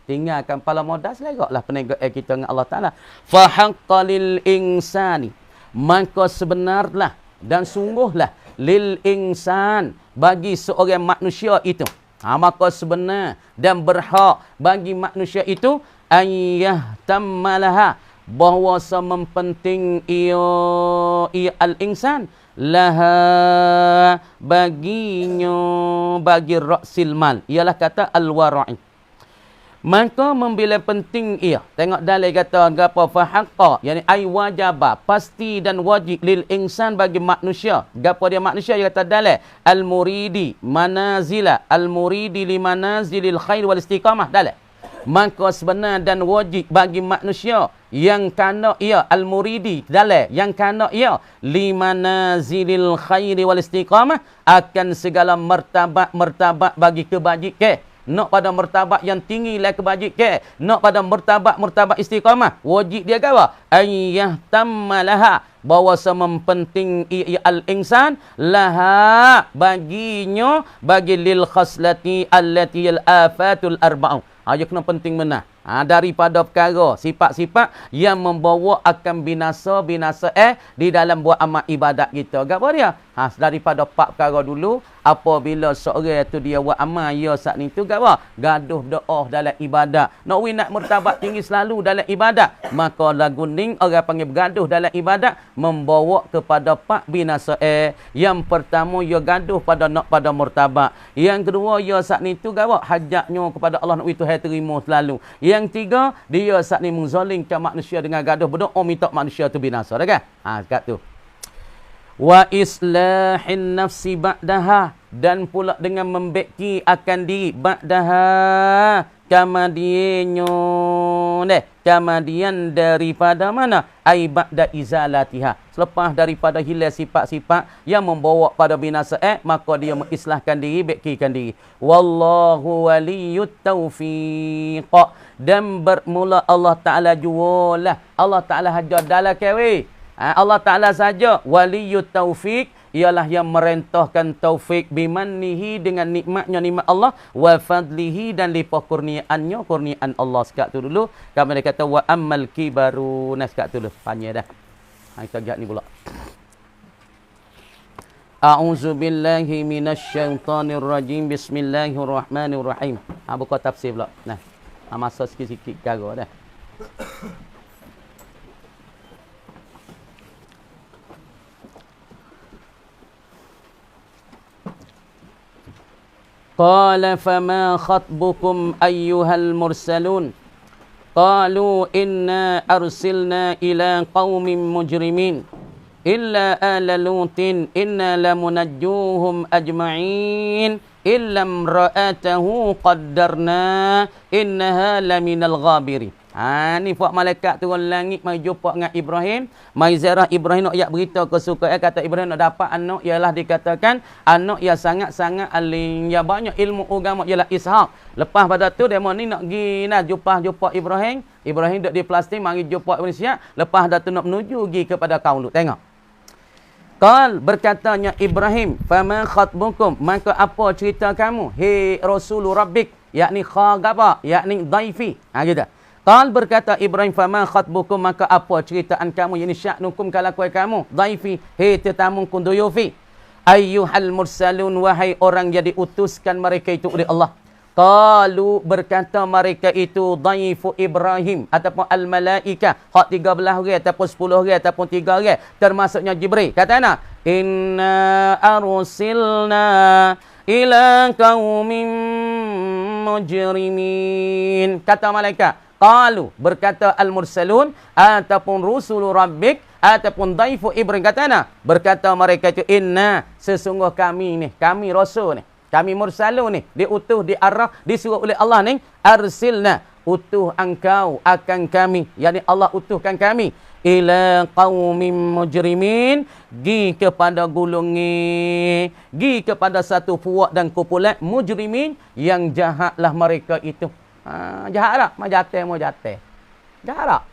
Tinggalkan kepala modal, selegaklah perniagaan kita dengan Allah Ta'ala. Fahaqqa lil insani. Maka sebenarlah dan sungguhlah lil insan bagi seorang manusia itu. Maka sebenar dan berhak bagi manusia itu ayyah tammalaha. Bahawa mempenting ia al-insan laha baginya bagi ra'sil mal. Ialah kata al-wara'i. Maka membila penting ia. Tengok dalil kata gapo fahaqqa, yakni ai wajaba, pasti dan wajib lil insan bagi manusia. Gapo dia manusia dia kata dalil al-muridi manazila, al-muridi li manazilil khair wal istiqamah dalil. Maka sebenar dan wajib bagi manusia yang kana ia al-muridi dalil yang kana ia li manazilil khair wal istiqamah akan segala martabat bagi kebajikan. Nak pada martabat yang tinggi lah kebajikan. Nak pada martabat istiqamah. Wajib dia kata ayyah tammalaha. Bahawa mempenting al-insan laha baginya bagi lil khaslati allati al-afatul arba'u. Dia kena penting benar. Daripada perkara sifat-sifat yang membawa akan binasa di dalam buat amal ibadat kita. Apa dia? Daripada 4 perkara dulu. Apabila seorang tu dia buat amal ya saat ni tu apa? Gaduh doa dalam ibadat. Nak martabat tinggi selalu dalam ibadat. Maka lagu ning orang panggil bergaduh dalam ibadat membawa kepada 4 binasa. Yang pertama ia gaduh nak pada martabat. Yang kedua ia saat ni tu apa? Hajatnya kepada Allah nak itu terima selalu. Yang tiga, dia saat ni menzalimkan manusia dengan gaduh berdoa minta manusia tu binasa. Dah kan? Dekat tu. Wa islahin nafsi ba'daha. Dan pula dengan membeki akan diri ba'daha. Kemudian daripada mana? Ai ba'da izalatiha. Selepas daripada hilang sifat-sifat yang membawa pada binasa, maka dia mengislahkan diri, bekikan diri. Wallahu waliyut taufiq. Dan bermula Allah Ta'ala jualah. Allah Ta'ala hajar dalam kewe. Allah Ta'ala saja waliyut taufiq. Ialah yang merentahkan taufik bimannihi dengan nikmatnya nikmat Allah wa fadlihi dan limpah kurniaannya kurniaan Allah. Sekat tu dulu kami dia kata wa ammal kibaru. Sekat tu dulu panjang dah. Kita lihat ni pula. A'udzu billahi minasyaitonir rajim. Bismillahirrahmanirrahim. Buka tafsir pula. Masa sikit-sikit kara dah. Qala fama khatbukum ayyuhal mursalun. Qalu inna arsilna ila qaumin mujrimin. Illa ala lutin inna lamunajjuhum ajma'in. Illa imra'atahu qaddarna innaha laminal ghabirin. Ni buat malaikat turun langit mai jumpa dengan Ibrahim, mai ziarah Ibrahim nak berita kesukaan kata Ibrahim nak dapat anak ialah dikatakan anak yang sangat-sangat alim, yang banyak ilmu agama ialah Ishaq. Lepas pada tu demo ni nak pergi jumpa Ibrahim. Ibrahim duduk di Palestin mari jumpa Indonesia. Lepas dah tu nak menuju pergi kepada kaum Lut. Tengok. Qal berkatanya Ibrahim, "Fama khatbukum?" Maka apa cerita kamu? Hei Rasul Rabbik, yakni khagaba, yakni dhaifi. Gitu. Qal berkata Ibrahim, "Fama khatbukum?" Maka apa ceritaan kamu? Yani sya'nukum kalakuan kamu. Dhaifi, hei tetamu kun duyufi. Ayyuhal mursalun, wahai orang yang diutuskan mereka itu oleh Allah. Qalu berkata mereka itu dhaifu Ibrahim ataupun al-malaika, hak 13 orang ataupun 10 orang ataupun 3 orang termasuknya Jibril. Kata ana, "Inna arsilna ila qaumin mujrimin." Kata malaikat. Qalu berkata al-mursalun ataupun rusul rabbik ataupun dhaifu Ibrahim. Kata ana, berkata mereka itu inna, sesungguh kami ni, kami rasul ni, kami mursalun ni, diutus, diarah, disuruh oleh Allah ni, arsilna, utuh engkau akan kami, yakni Allah utuhkan kami ila qaumin mujrimin, gi kepada golongan, gi kepada satu puak dan kumpulan mujrimin yang jahatlah mereka itu. Jahat tak? Mau jatuh. Jahat tak?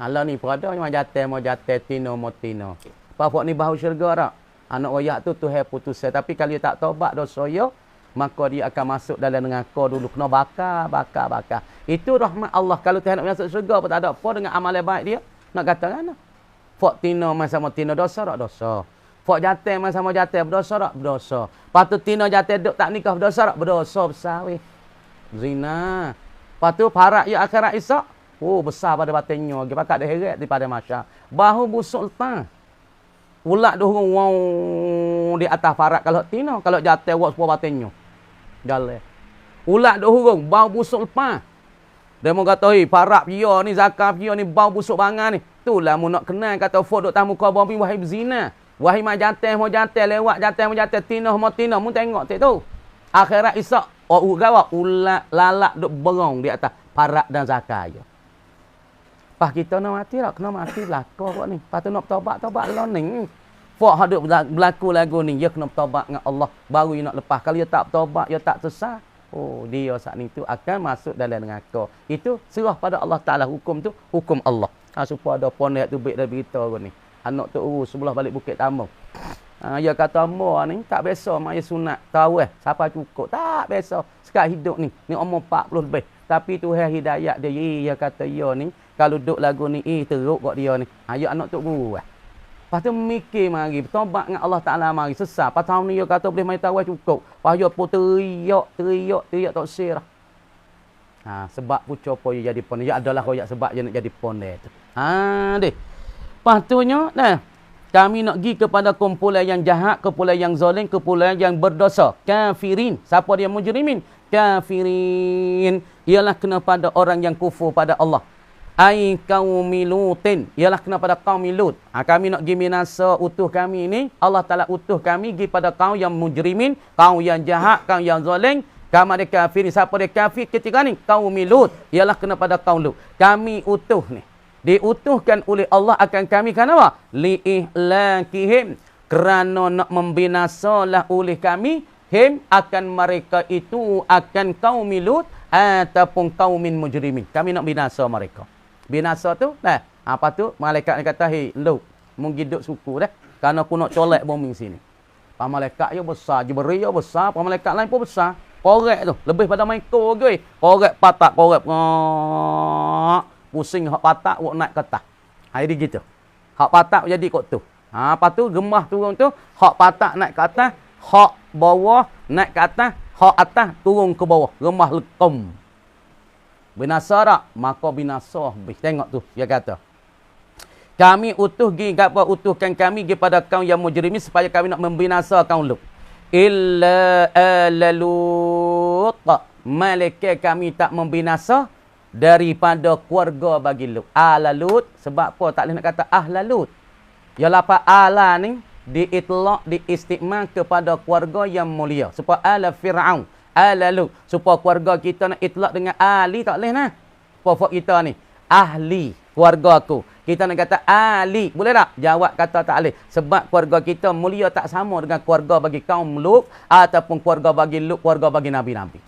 Allah ni perada mau jatuh tino motino. Apa ni bahu syurga tak? Anak royak tu Tuhan putuskan, tapi kalau dia tak taubat dosa yo, maka dia akan masuk dalam neraka dulu, kena bakar. Itu rahmat Allah. Kalau Tuhan nak masuk syurga pun tak ada apa dengan amal baik dia. Nak kata kan? Fak tino sama tino dosa tak dosa. Fak jatuh sama jatuh berdosa tak berdosa. Patut tino jatuh duk tak nikah berdosa tak berdosa besar weh. Zina. Patut parak ya akhirat isak. Oh besar pada batinnya. Dia pakat dia heret daripada masya. Bahu busuk lepas. Ulat dah wow di atas parak kalau tino, kalau jatuh wak sepuluh batinnya. Jalan. Ulat dah hurung, bau busuk lepas. Dia mau kata, parak pia ni, zakat pia ni, bau busuk bangan ni. Itulah mu nak kenal, kata Ford duk tamu kau bombi, wahai berzina. Wahai mau jatuh, lewat jatuh, tino, mu tengok tu. Akhirat isak, ulat lalak duk berong di atas parak dan zakat je. Pas kita nak mati tak? Kena mati belakang kau ni. Lepas tu nak bertobat lah ni. Fok hadap berlaku lagu ni. Dia kena bertobat dengan Allah. Baru dia nak lepas. Kalau dia tak bertobat, dia tak sesat. Oh, dia saat ni tu akan masuk dalam neraka. Itu serah pada Allah Ta'ala. Hukum tu, hukum Allah. Supaya ada ponek tu baik dah berita kau ni. Anak tu urus sebelah balik Bukit Tamu. Dia kata, Amor ni tak biasa maya sunat. Tahu siapa cukup. Tak biasa. Sekarang hidup ni. Ni umur 40 lebih. Tapi Tuhan hidayat dia. Dia kata, ya ni. Kalau duduk lagu ni, teruk kat dia ni. Ya anak tu guru. Lepas tu mikir mari. Bertobat dengan Allah Ta'ala mari. Sesat. Lepas tahun ni dia kata boleh main tahu cukup. Lepas dia pun teriak tak sirah. Sebab pucuk apa dia jadi pondek. Ya adalah royak sebab dia nak jadi pondek tu. Deh. Lepas tu dah. Kami nak pergi kepada kumpulan yang jahat, kumpulan yang zalim, kumpulan yang berdosa. Kafirin. Siapa dia mujrimin? Kafirin. Ialah kena pada orang yang kufur pada Allah. Ai qaumi Lutin, ialah kena pada kaum Lut. Kami nak pergi binasa utuh kami ni, Allah Taala utuh kami pergi pada kaum yang mujrimin, kaum yang jahat, kaum yang zalim, kaum ada kafir. Siapa dia kafir ketika ni? Kaum Lut, ialah kena pada kaum Lut. Kami utuh ni, diutuhkan oleh Allah akan kami kenapa? Li ihlakihim, kerana nak membinasalah oleh kami him akan mereka itu, akan kaum Lut ataupun kaumin mujrimin. Kami nak binasa mereka. Binasa tu, apa tu? Malaikat ni kata, Lut, mungkin duduk suku dah. Kerana aku nak colek bumi sini. Pak malaikat dia besar, Jibril dia besar, pak malaikat lain pun besar. Korek tu, lebih pada main gue. Korek patak, korek. Pusing hak patak, wak naik ke atas. Jadi gitu. Hak patak jadi kot tu. Lepas tu, gemah turun tu, hak patak naik ke atas, hak bawah naik ke atas, hak atas turun ke bawah. Gemah lekom. Binasa tak? Maka binasa. Tengok tu, dia kata. Kami utuhkan kami kepada kaum yang mujrimin supaya kami nak membinasa kaum Lut. Illa ala Lut. Malaikat kami tak membinasa daripada keluarga bagi Lut. Ala Lut. Sebab apa tak boleh nak kata ahla Lut? Ya lapar ala ni diitlaq, diistikmal kepada keluarga yang mulia. Supaya ala Fir'aun. Ala Lut. Supaya keluarga kita nak itlak dengan ahli tak boleh nah. Pokok kita ni. Ahli keluarga aku. Kita nak kata ahli. Boleh tak? Jawab kata tak boleh. Sebab keluarga kita mulia tak sama dengan keluarga bagi kaum Lut. Ataupun keluarga bagi Lut, keluarga bagi Nabi-Nabi.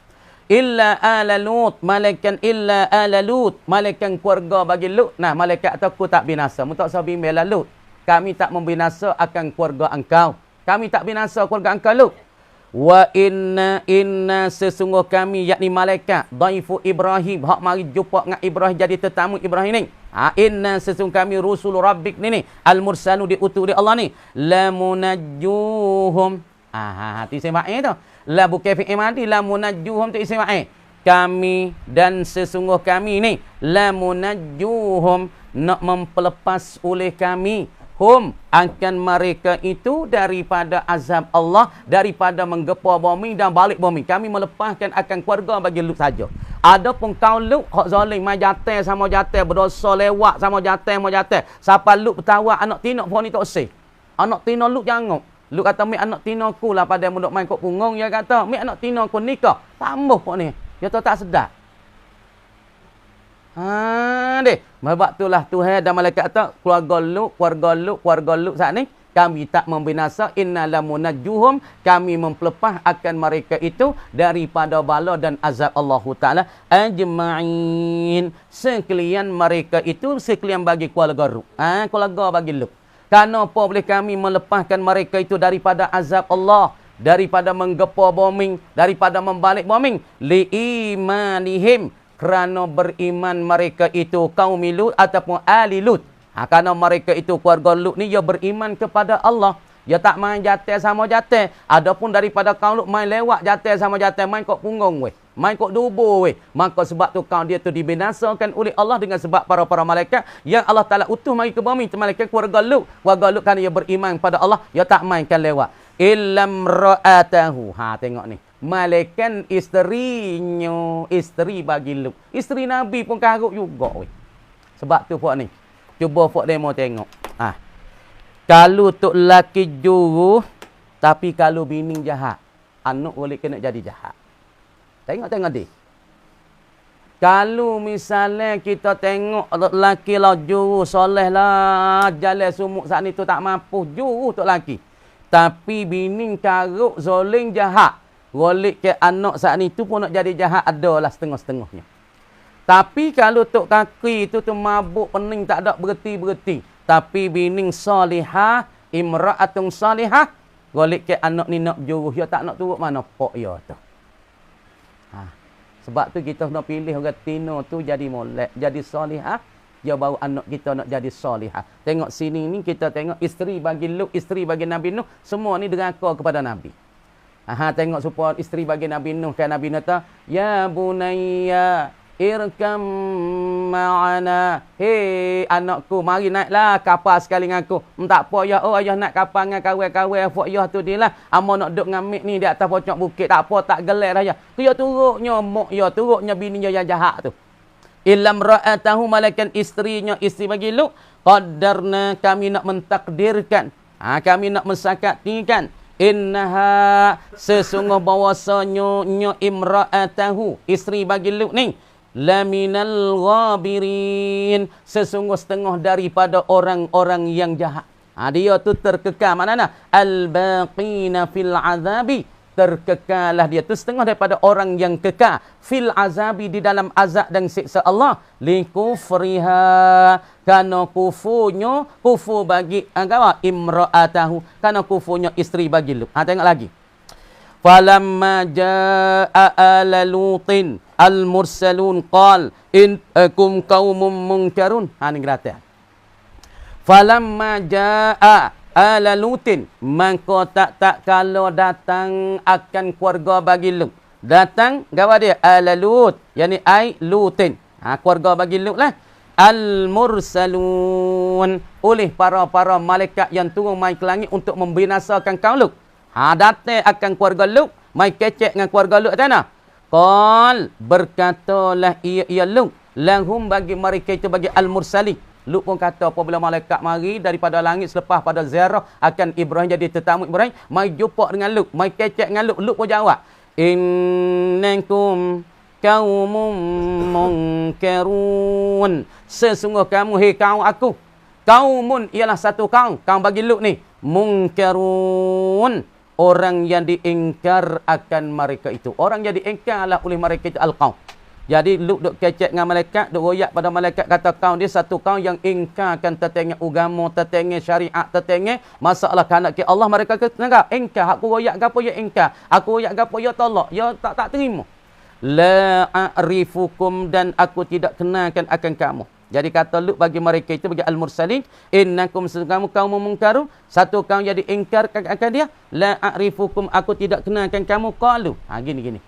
Illa ala Lut. Malaikan illa ala Lut. Malaikan keluarga bagi Lut. Nah, malaikat aku tak binasa. Mutak sabi bela Lut. Kami tak membinasa akan keluarga engkau. Kami tak binasa keluarga engkau Lut. Wa inna sesungguh kami yakni malaikat dhaifu Ibrahim hak mari jumpa dengan Ibrahim jadi tetamu Ibrahim ni. Inna sesungguh kami rusul rabbik ni al-mursalu diutus oleh Allah ni lamunajjuhum. Hati sema'i tu. La bukan fi'il madi lamunajjuhum tu isim ma'il. Kami dan sesungguh kami ni lamunajjuhum nak mempelepas oleh kami akan mereka itu daripada azab Allah, daripada menggepar bumi dan balik bumi. Kami melepaskan akan keluarga bagi Lut saja. Adapun kaum Lut hak zalim mai jatuh sama jatuh, berdosa lewat sama jatuh. Siapa Lut bertawak anak tinak pun ni tak sih. Anak tinak Lut jangan. Lut kata mi anak tinaku lah pada muduk main kok pungung, dia kata mi anak tinaku nikah. Tambah pun ni. Dia tak sedap. Deh. Sebab itulah Tuhan dan malaikat kata, keluarga Lut saat ni kami tak membinasa, innalamunajjuhum, kami mempelepah akan mereka itu daripada bala dan azab Allah Taala ajma'in, sekalian mereka itu, sekalian bagi keluarga Lut. Keluarga bagi Lut. Kenapa boleh kami melepaskan mereka itu daripada azab Allah, daripada menggepa bombing, daripada membalik bombing? Liimanihim, kerana beriman mereka itu kaum Lut ataupun ahli Lut. Kerana mereka itu keluarga Lut ni dia beriman kepada Allah. Dia tak main jatuh sama jatuh. Adapun daripada kaum Lut main lewat jatuh sama jatuh, main kok punggung weh. Main kok dubur weh. Maka sebab tu kaum dia tu dibinasakan oleh Allah dengan sebab para malaikat yang Allah Taala utuh mari ke bumi. Malaikat keluarga Lut. Keluarga Lut kan dia beriman pada Allah, dia tak mainkan lewat. Illam ra'atahu. Tengok ni. Malaikat isterinya, isteri bagi Lut. Isteri Nabi pun karut juga weh. Sebab tu puak ni. Cuba puak demo tengok. Kalau tok laki juru, tapi kalau bini jahat, anak boleh kena jadi jahat. Tengok dia. Kalau misalnya kita tengok lelaki lah juru, soleh lah, jalan sumuk saat ni tu tak mampu, juru tok laki. Tapi bini karuk, zoling, jahat. Boleh ke anak saat ni tu pun nak jadi jahat, adalah setengah-setengahnya. Tapi kalau tok kaki itu tu mabuk, pening, tak ada berhenti-berhenti. Tapi bini salihah, imra'atun salihah, golek ke anak ni nak juruh, dia tak nak turut mana pok dia tu. Sebab tu kita nak pilih orang tino tu jadi molek, jadi salihah, dia baru anak kita nak jadi salihah. Tengok sini ni kita tengok isteri bagi Lut, isteri bagi Nabi Nuh, semua ni deraka kepada Nabi. Tengok supaya isteri bagi Nabi Nuh, kan Nabi Nuh kata, ya bunayya irkam ma'ana. Hei anakku, mari naiklah kapal sekali dengan aku. Tak apa ya, ayah nak kapal dengan kawan-kawan fok ayah tu dia lah. Amo nak duduk ngamik ni di atas pocok bukit. Tak apa, tak gelek dah ya. Dia turutnya mok ya, turutnya bini yang jahat tu. Illam ra'atahu, malaikat isterinya, isteri bagi Lut, qaddarna, kami nak mentakdirkan. Kami nak mensakatikan. Innaha, sesungguh bahawasanya imra'atahu, isteri bagi Lut ni, laminal ghabirin, sesungguh setengah daripada orang-orang yang jahat. Dia tu terkekal. Mana al-baqina fil azabi, terkekallah dia tu setengah daripada orang yang kekal fil azabi, di dalam azab dan siksa Allah, likufriha, kana kufurnya, kufur bagi imra'atahu, kana kufurnya isteri bagi Lut. Tengok lagi. Falamma jaa'a ala Lutin al-mursalun qal innakum qaumun munkarun. Ni gratis. Falamma jaa'a ala Lutin, maka tak kalau datang akan keluarga bagi Lut. Datang gawa dia ala Lut, yakni ai Lutin. Keluarga bagi Lut lah. Al-mursalun, oleh para malaikat yang turun mai ke langit untuk membinasakan kaum Lut. Datang akan keluarga Lut, mai kecek dengan keluarga Lut tanah. Qal, berkatalah ia Lut, lahum bagi mereka itu, bagi al-mursalin. Lut pun kata apabila malaikat mari daripada langit selepas pada ziarah akan Ibrahim, jadi tetamu Ibrahim, mai jumpa dengan Lut, mai kecek dengan Lut. Lut pun jawab, innakum qaumun munkarun, sesungguh kamu, hei kaum aku, kaumun ialah satu kaum bagi Lut ni, munkarun, orang yang diingkar akan mereka itu. Orang yang diingkarlah oleh mereka itu al-qaum. Jadi Lut duk kecek dengan malaikat, duk royak pada malaikat, kata kaum dia satu kaum yang ingkarkan tetengah agama, tetengah syariat, tetengah masalah kanak ke Allah. Mereka kata, ingkar, aku royak gapo ya ingkar, aku royak gapo ya tolak, ya tak terima. La a'rifukum, dan aku tidak kenalkan akan kamu. Jadi kata Lut bagi mereka itu, bagi al-mursalin, innakum, kamu kaum mungkarun, satu kaum jadi ingkar akan dia. La a'rifukum, aku tidak kenalkan kamu. Qalu, gini.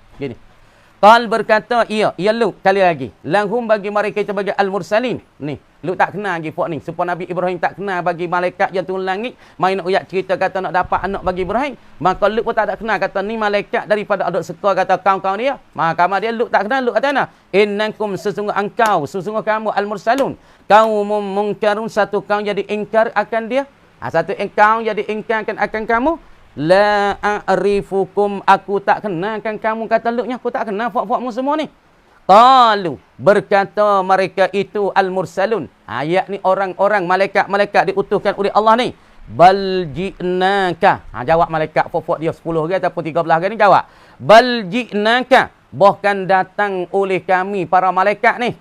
Qal, berkata ia Lut kali lagi, lahum bagi mereka itu, bagi al-mursalin. Ni Lut tak kenal lagi pok ni, supaya Nabi Ibrahim tak kenal bagi malaikat yang turun langit mai nak uyak cerita kata nak dapat anak bagi Ibrahim. Maka Lut pun tak ada kenal, kata ni malaikat daripada aduk seka, kata kaum-kaum dia. Maka dia Lut tak kenal. Lut kata ana, innakum, sesungguh engkau, sesungguh kamu al-mursalun, kaum mungkarun, satu kaum jadi ingkar akan dia. Satu kaum jadi ingkar akan kamu. La a'rifukum, aku tak kenalkan kamu, kata Lutnya, aku tak kenal fak-fakmu semua ni. Qalu, berkata mereka itu al-mursalun. Ayat ni orang-orang malaikat-malaikat diutuskan oleh Allah ni. Bal ji'naka. Jawab malaikat fofok dia 10 hari ataupun 13 hari ni jawab. Bal ji'naka. Bahkan datang oleh kami para malaikat ni.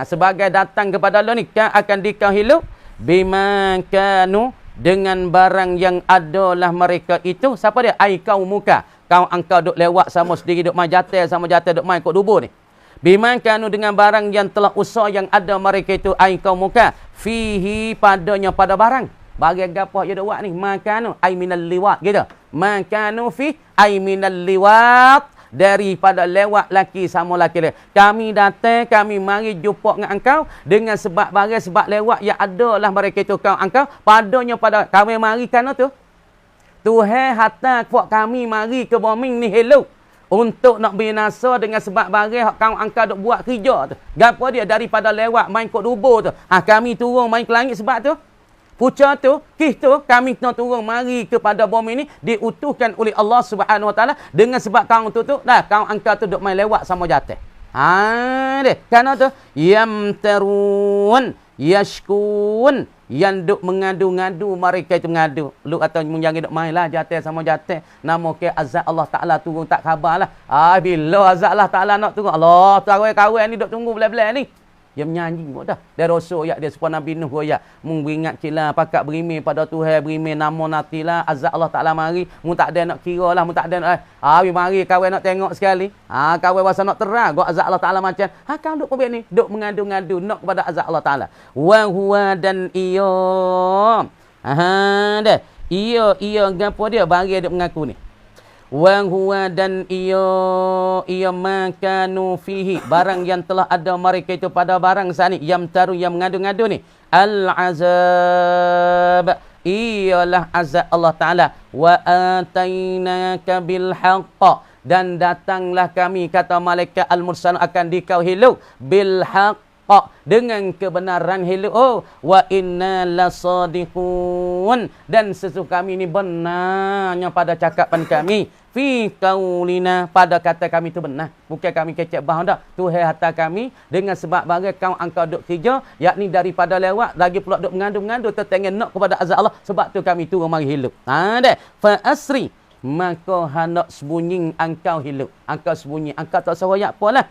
Sebagai datang kepada Allah ni. Akan dikau hidup. Bima kanu. Dengan barang yang adalah mereka itu. Siapa dia? Ai kau muka. Kau angkau duk lewat sama sendiri. Duk main jatuh sama jatuh duk main kot dubur ni. Bimakanu dengan barang yang telah usah yang ada mereka itu ai kaum muka fihi padanya pada barang. Bagi gapo dia buat ni? Makanu ai minal liwat gitu. Makanu fi ai minal liwat daripada lewat laki sama laki dia. Kami datang, kami mari jumpa dengan engkau dengan sebab barang sebab lewat yang adalah mereka itu kau engkau padanya pada kami mari kana tu. Tuhan hatta kuat kami mari ke bumi ni hello. Untuk nak binasa dengan sebab barang kau angkat duk buat kerja tu. Gapo dia daripada lewat main kot dubur tu. Kami turun main ke langit sebab tu. Puca tu, kih tu kami kena turun mari kepada bumi ni diutuskan oleh Allah Subhanahu Wa Taala dengan sebab kau tu dah kau angkat tu duk main lewat sama jatuh. Deh. Kerana tu yamtarun yashkun yang duk mengadu-ngadu mereka itu mengadu. Lu atau jangan duk main lah jatuh sama jatuh. Nama ke azab Allah Ta'ala turun tak khabar lah. Bila azab Allah Ta'ala nak turun. Allah kawan-kawan ni duk tunggu belah-belah ni. Dia menyanyi pun dah. Dia rasul ayat dia supaya Nabi Nuh ayat. Mung beringat kila pakat berimeh pada Tuhan. Berimeh nama natilah. Azab Allah Ta'ala mari. Mung tak ada nak kira lah. Mung tak ada nak. Mari kawan nak tengok sekali. Kawan rasa nak terang. Gua azab Allah Ta'ala macam. Kau duk pun ni. Duk mengadu-ngadu. Nak kepada azab Allah Ta'ala. Wa huwa dan iyo. Dah. Iyo. Gapo dia? Bagi dia mengaku ni. Wa huwa dan iyo makanu fihi barang yang telah ada mereka itu pada barang sani yamtaru yang mengadu-ngadu ni al azab ialah azab Allah Taala wa atainaka bil haqq dan datanglah kami kata malaikat al mursal akan dikau hilu bil haqq dengan kebenaran hilu wa inna lasadiqun dan sesungguh kami ni benarnya pada cakapan kami fi qaulina pada kata kami tu benar bukan kami kecek bah dak Tuhan hantar kami dengan sebab barang kau angkau duk kerja yakni daripada lewat lagi pula duk mengandung-ngandung tertengah nak kepada azab Allah sebab tu kami turun mari hidup dah fa asri maka hendak sembunyi engkau hidup engkau sembunyi engkau tak seroyak apalah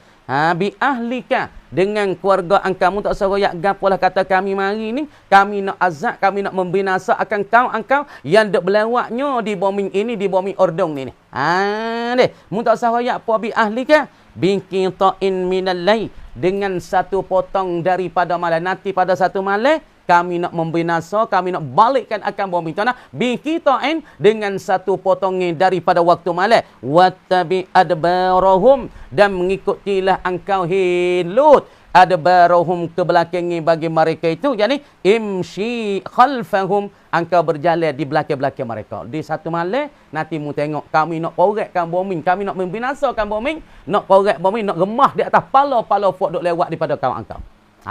bi ahlika dengan keluarga engkau tak seroyak gapolah kata kami mari ni kami nak azab kami nak membinasa akan engkau yang duk berlewatnya di bumi ini di bumi ordong ni deh mu tak seroyak apa bi ahlika biqitain minal lail dengan satu potong daripada malam nanti pada satu malam kami nak membinasa, kami nak balikkan akan bumi tanah. Biqitain dengan satu potongnya daripada waktu malam. Wattabi adbarahum dan mengikutilah engkau hilut. Adbarahum ke belakangnya bagi mereka itu. Yani imshi khalfahum. Engkau berjalan di belakang-belakang mereka. Di satu malam, nanti mu tengok kami nak porekkan bumi. Kami nak membinasakan bumi. Nak porek bumi, nak gemah di atas pala-pala fok duk lewat daripada kawan engkau.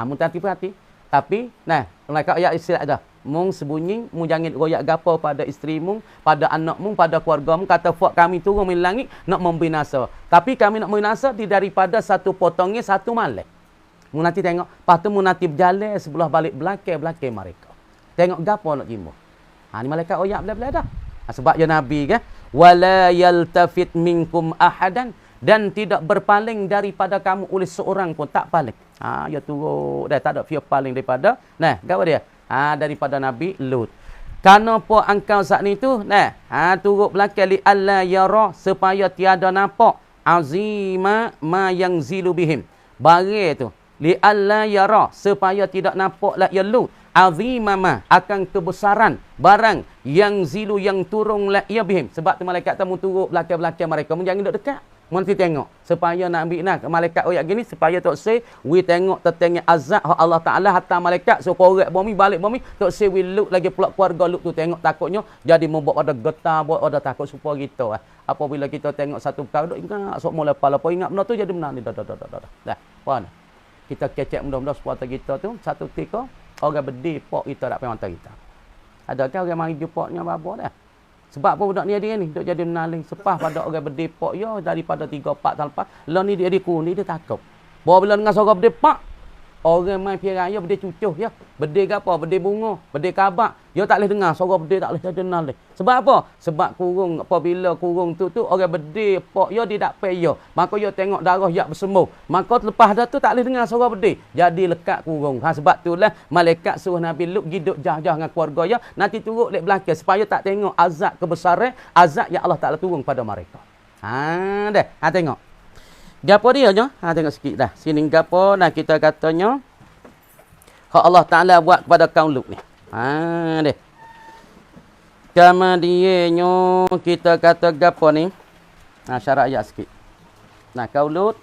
Mu hati-hati. Tapi, mereka ayat istilah dah. Mung sembunyi, mung jangan royak gapo pada isteri mung, pada anak mung, pada keluarga mung. Kata fuak kami turun dari langit nak membinasa. Tapi kami nak membinasa daripada satu potongnya satu malam. Mung nanti tengok. Lepas tu mung nanti berjalan sebelah balik belakang mereka. Tengok gapo nak jimbo. Ni malaikat royak belah-belah dah. Sebab ya Nabi kan. Wala yaltafit minkum ahadan. Dan tidak berpaling daripada kamu oleh seorang pun. Tak paling. Ya turut. Dah tak ada view paling daripada. Apa dia? Daripada Nabi Lut. Kenapa engkau saat ni tu? Turut belakang li alla yara. Supaya tiada nampak. Azima ma yang zilu bihim. Bagi tu. Li alla yara. Supaya tidak nampak lah ya Lut. Azima ma. Akan kebesaran. Barang. Yang zilu yang turun lah ya bihim. Sebab tu malaikat tamu turut belakang-belakang mereka. Jangan duduk dekat. Nanti tengok supaya nak ambil nak malaikat ayat gini supaya tok say we tengok tetengnya azab Allah Taala hatta malaikat so korek bumi balik bumi tok say we look lagi pula keluarga look tu tengok takutnya jadi membuat pada getar buat ada takut supaya kita apabila kita tengok satu perkara duk ingat sok mula pala apa ingat benda tu jadi benar ni dah puan kita kecek mudah-mudahan supaya kita tu satu ketika orang berdepok kita tak payah hantar kita adakah orang mari jupaknya apa dah. Sebab apa budak ni dia ni duk jadi menaling sepah pada orang berdepok ya daripada 3-4 tahun lepas. Lah ni dia kurni dia takut. Bawa bila dengan suara bedil pak. Orang main piara raya bedil cucuh ya. Bedil apa? Bedil bunga, bedil kabak. Dia tak boleh dengar suara bedil, tak boleh dengar leh. Sebab apa? Sebab kurung apabila kurung tu orang bedil pak dia tak payah. Maka dia tengok darah yak bersembuh. Maka lepas dah tu tak boleh dengar suara bedil. Jadi lekat kurung. Sebab itulah malaikat suruh Nabi Lut hidup jah-jah dengan keluarga dia, nanti turun lek belakang supaya tak tengok azab kebesaran, azab yang Allah Taala turun pada mereka. Dah. Tengok. Gapo dia nya? Tengok sikit dah. Sini gapo nah kita katanya hak Allah Taala buat kepada kaum Lut ni. Deh. Kemudiannya kita kata gapo ni? Syarat ayat sikit. Nah, kaum Lut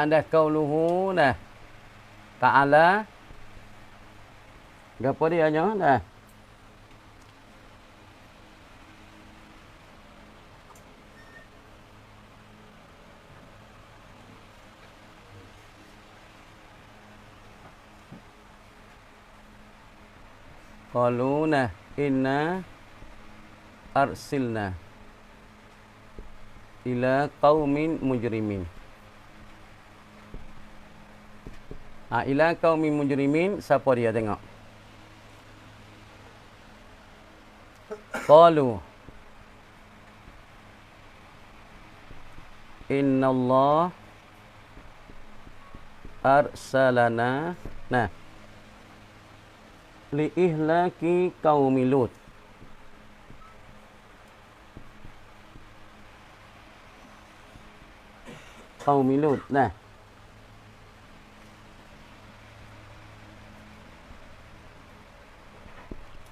dah qauluhu dah. Ta'ala. Gapo dia nya dah. Qaluna inna arsilna ila qaumin mujrimin. Ila qaumin mujrimin, siapa dia tengok? Qalu innallah arsalana li ihlaki qaumi Lut. Qaumi Lut.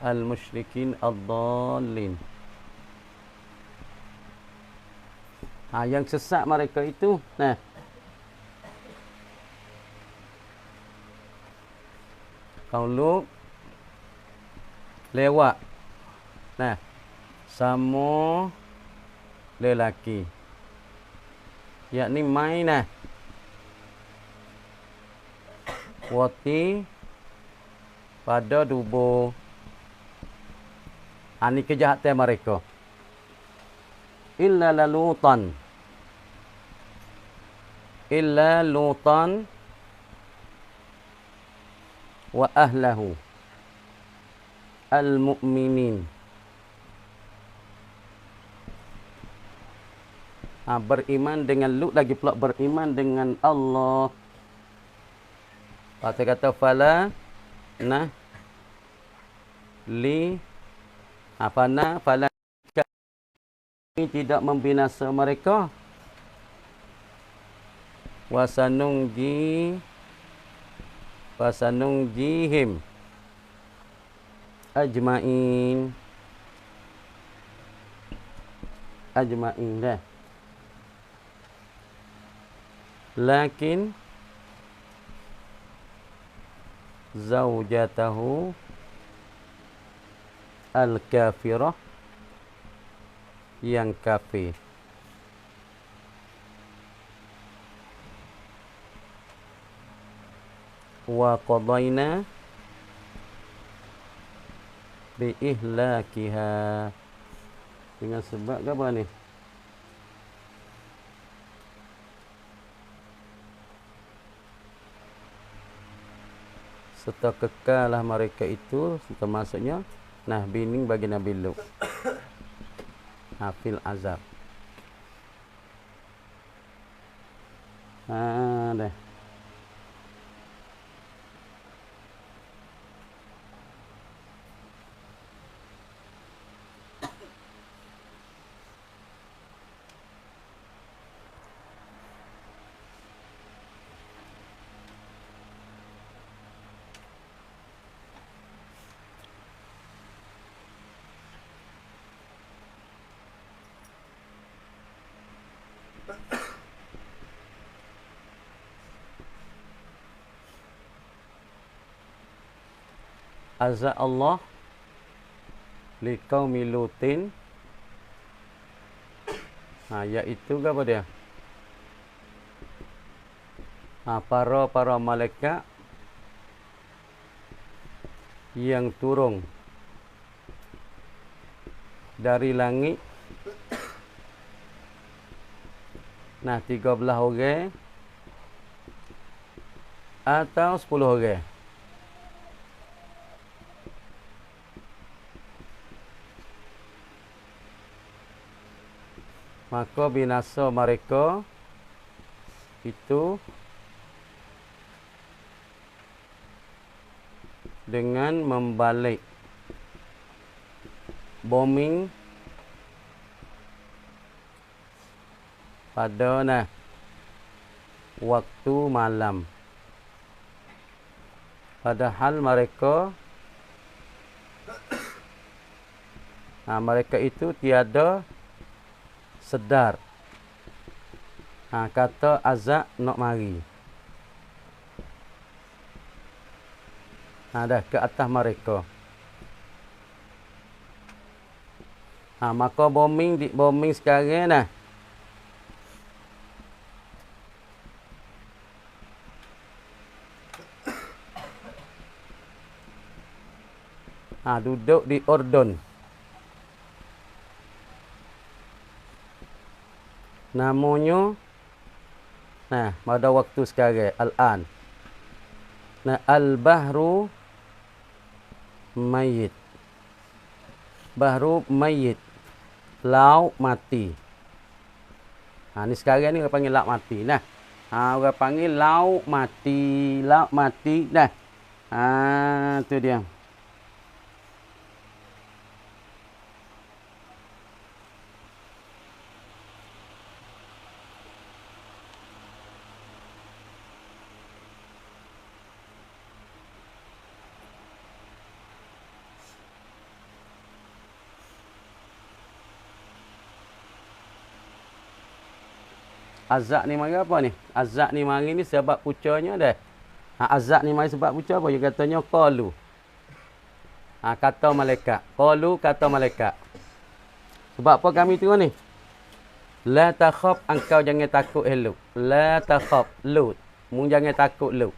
Al-musyrikin ad-dallin. Yang sesat mereka itu. Kaum Lut lewat. Sama lelaki. Yakni main wati pada dubur. Ini kejahatan mereka. Illa Lutan wa ahlahu al-mu'minin. Beriman dengan Lut, lagi pula beriman dengan Allah. Kata fala li fala tidak membinasa mereka. Wasanungjihim ajma'in dah. Lakin zaujatahu al-kafirah, yang kafir. Wa qadaina bi ihlakiha, dengan sebab apa ni? Serta kekalah mereka itu, termasuknya bining bagi Nabi Lut. Fil azab. Dah. azab Allah liqaumi Lutin. Iaitu apa dia? Para malaikat yang turun dari langit. 13 orang atau 10 orang. Maka binasa mereka itu dengan membalik bombing pada waktu malam. Padahal mereka itu tiada sedar. Kata azab nak mari. Dah ke atas mereka. Maka bombing sekarang duduk di Ordon. Namanya pada waktu sekarang al-an. Al-bahru mayyit. Bahru mayyit. Laut mati. Ni sekarang ni orang panggil laut mati. Orang panggil laut mati. Laut mati. Tu dia. Azab ni mari apa ni? Azab ni mari ni sebab pucanya dah. Azab ni mari sebab puca apa? Dia katanya qalu. Kata malaikat. Qalu kata malaikat. Sebab apa kami tengok ni? La takhaf, engkau jangan takut Lut. La takhaf Lut. Mu jangan takut Lut.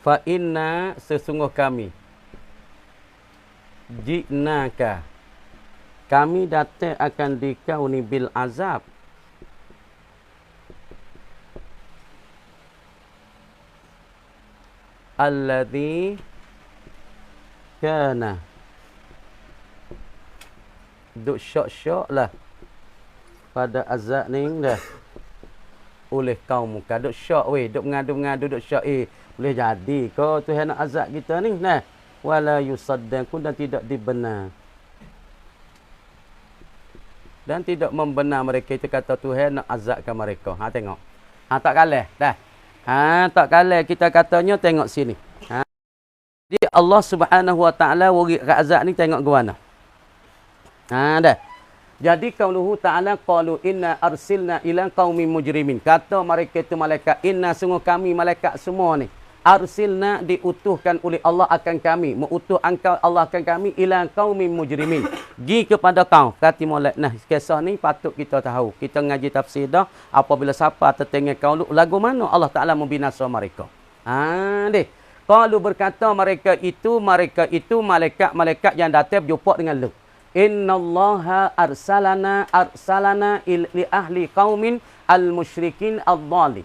Fa inna sesungguh kami. Ji'naka. Kami datang akan dikau ni bil azab. Alladhi kana. Duk syok-syok lah pada azab ni dah. Oleh kaum muka. Duk syok weh. Duk mengadu-mengadu. Duk syok. Boleh jadi kau Tuhan nak azab kita ni. Wala yusaddaku dan tidak dibenar. Dan tidak membenar mereka itu kata Tuhan nak azabkan mereka. Tengok. Tak kalah. Dah. Tak kalah kita katanya tengok sini. Jadi Allah Subhanahu Wa Taala wari kat azab ni tengok ke mana. Dah. Jadi qauluhu ta'ala qalu inna arsilna ila qaumin mujrimin. Kata mereka itu malaikat, inna sungguh kami malaikat semua ni. Arsilna diutuhkan oleh Allah akan kami. Mengutuh engkau Allah akan kami ila qaumin mujrimin. Gi kepada kaum. Kata molek. Kisah ni patut kita tahu. Kita ngaji tafsir dah. Apabila siapa tertengah kaum lagu mana Allah Ta'ala membinasa mereka. Deh. Qalu berkata mereka itu malaikat yang datang berjumpa dengan Lut. Innallaha arsalana li ahli qaumin al-musyrikin ad-dhalin.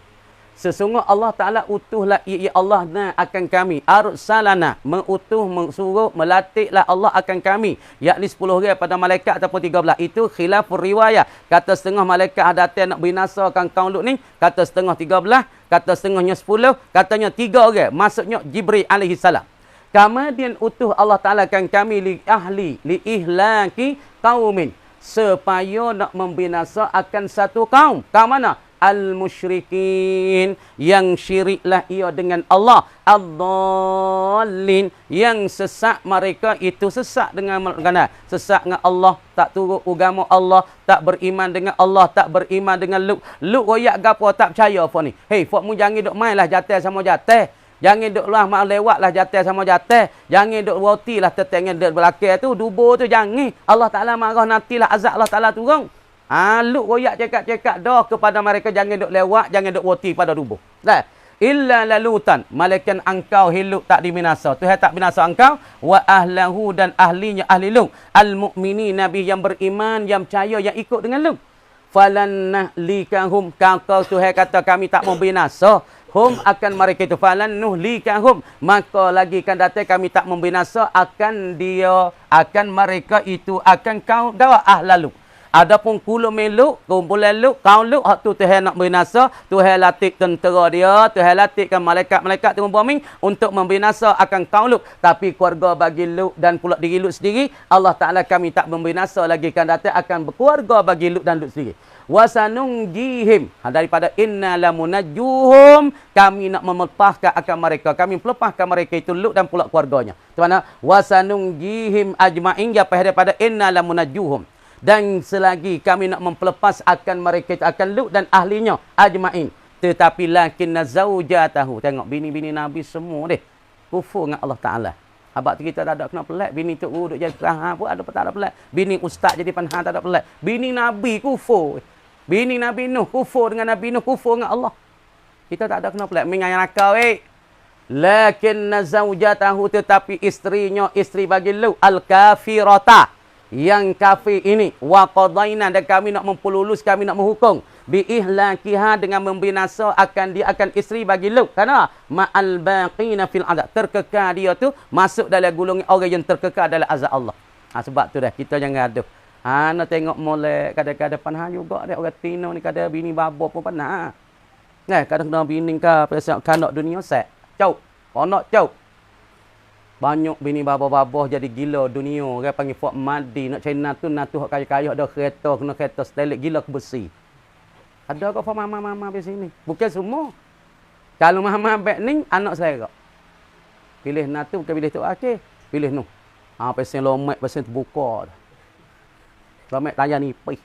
Sesungguh Allah Ta'ala utuhlah Allah akan kami. Arsalana. Mengutuh, mensuruh, melatihlah Allah akan kami. Yakni 10 orang pada malaikat ataupun 13. Itu khilafur riwayah. Kata setengah malaikat datang nak binasakan kaum Lut ni. Kata setengah 13. Kata setengahnya 10. Katanya 3 orang. Maksudnya Jibril alaihi salam. Kemudian utuh Allah Ta'ala akan kami li ihlaki qaumin. Supaya nak membinasa akan satu kaum. Kaum mana? Al-musyrikin. Yang syiriklah ia dengan Allah. Ad-dhalin. Yang sesak mereka itu sesak dengan sesak dengan Allah. Tak turut agama Allah. Tak beriman dengan Allah. Tak beriman dengan Lut. Lut royak gapo tak percaya apa ni. Hei, fok mu jangan duk main lah jatah sama jatah. Jangan duk luah mak lewatlah jatah sama jatah. Jangan duk rotilah tetangnya duk belakang tu, dubur tu jangan. Allah Taala marah nantilah azab Allah Taala turun. Luk royak cakap-cakap dah kepada mereka jangan duk lewat, jangan duk roti pada dubur. Dah. Illa lalutan, malaikat engkau hidup tak dibinasa. Tuhan tak binasa engkau wa ahlahu dan ahlinya ahli lut. Al mukminin nabi yang beriman, yang percaya, yang ikut dengan lut. Falan nahlikahum, kau Tuhan kata kami tak mau binasa. Hum akan mereka itu falan nuhlikahum, maka lagi kan datang kami tak membinasa akan dia, akan mereka itu akan kau gawa ahlalu. Adapun kulu meluk, kumpulan luk, kaum luk, hak tu Tuhan nak binasa, Tuhan latih tentera dia, Tuhan latihkan malaikat-malaikat turun bumi untuk membinasa akan kaum luk. Tapi keluarga bagi luk dan pula diri luk sendiri, Allah Ta'ala kami tak membinasa lagi kan datang akan berkeluarga bagi luk dan luk sendiri. Wasanunggihim, daripada inna lamunajjuhum, kami nak melepaskan akan mereka, kami melepaskan mereka itu luk dan pula keluarganya. Di mana wasanunggihim ajma'in, daripada inna lamunajjuhum. Dan selagi kami nak mempelepas akan mereka akan Lut dan ahlinya ajmain. Tetapi lakinna zaujatahu. Tengok bini-bini Nabi semua deh kufur dengan Allah Taala. Abang kita tak ada kena pelik. Bini tu duduk jadi panha pun ada tak ada pelik. Bini ustaz jadi panha tak ada pelik. Bini Nabi kufur. Bini Nabi Nuh kufur dengan Nabi Nuh, kufur dengan Allah. Kita tak ada kena pelik. Mengayak nakal lakinna zaujatahu, tetapi istrinya, isteri bagi Lut al-kafirata, yang kafir ini, wa qadaina, dan kami nak mempululus, kami nak menghukum bi ihlakiha, dengan membinasa akan dia akan isteri bagi Lut. Kerana ma'al baqina fil azab, terkekal dia tu masuk dalam golongan orang yang terkekal dalam azab Allah. Sebab tu dah kita jangan gaduh. Nak tengok molek kadang-kadang panah juga dia orang Tino ni, kadang bini babo pun panah. Kadang-kadang bini ka pasal kanak dunia set. Cau. Onok cau. Banyak bini babo-babo jadi gila dunia. Orang panggil Fort Madi. Nak cari natu hak kaya-kaya ada kereta. Kena kereta stelik. Gila ke besi. Ada kau mama-mama di sini. Bukan semua. Kalau mama baik ni, anak selera. Pilih natu bukan pilih tu akhir. Pilih nu. Pesen lomek, pesen terbuka. Lomek tanya nipis.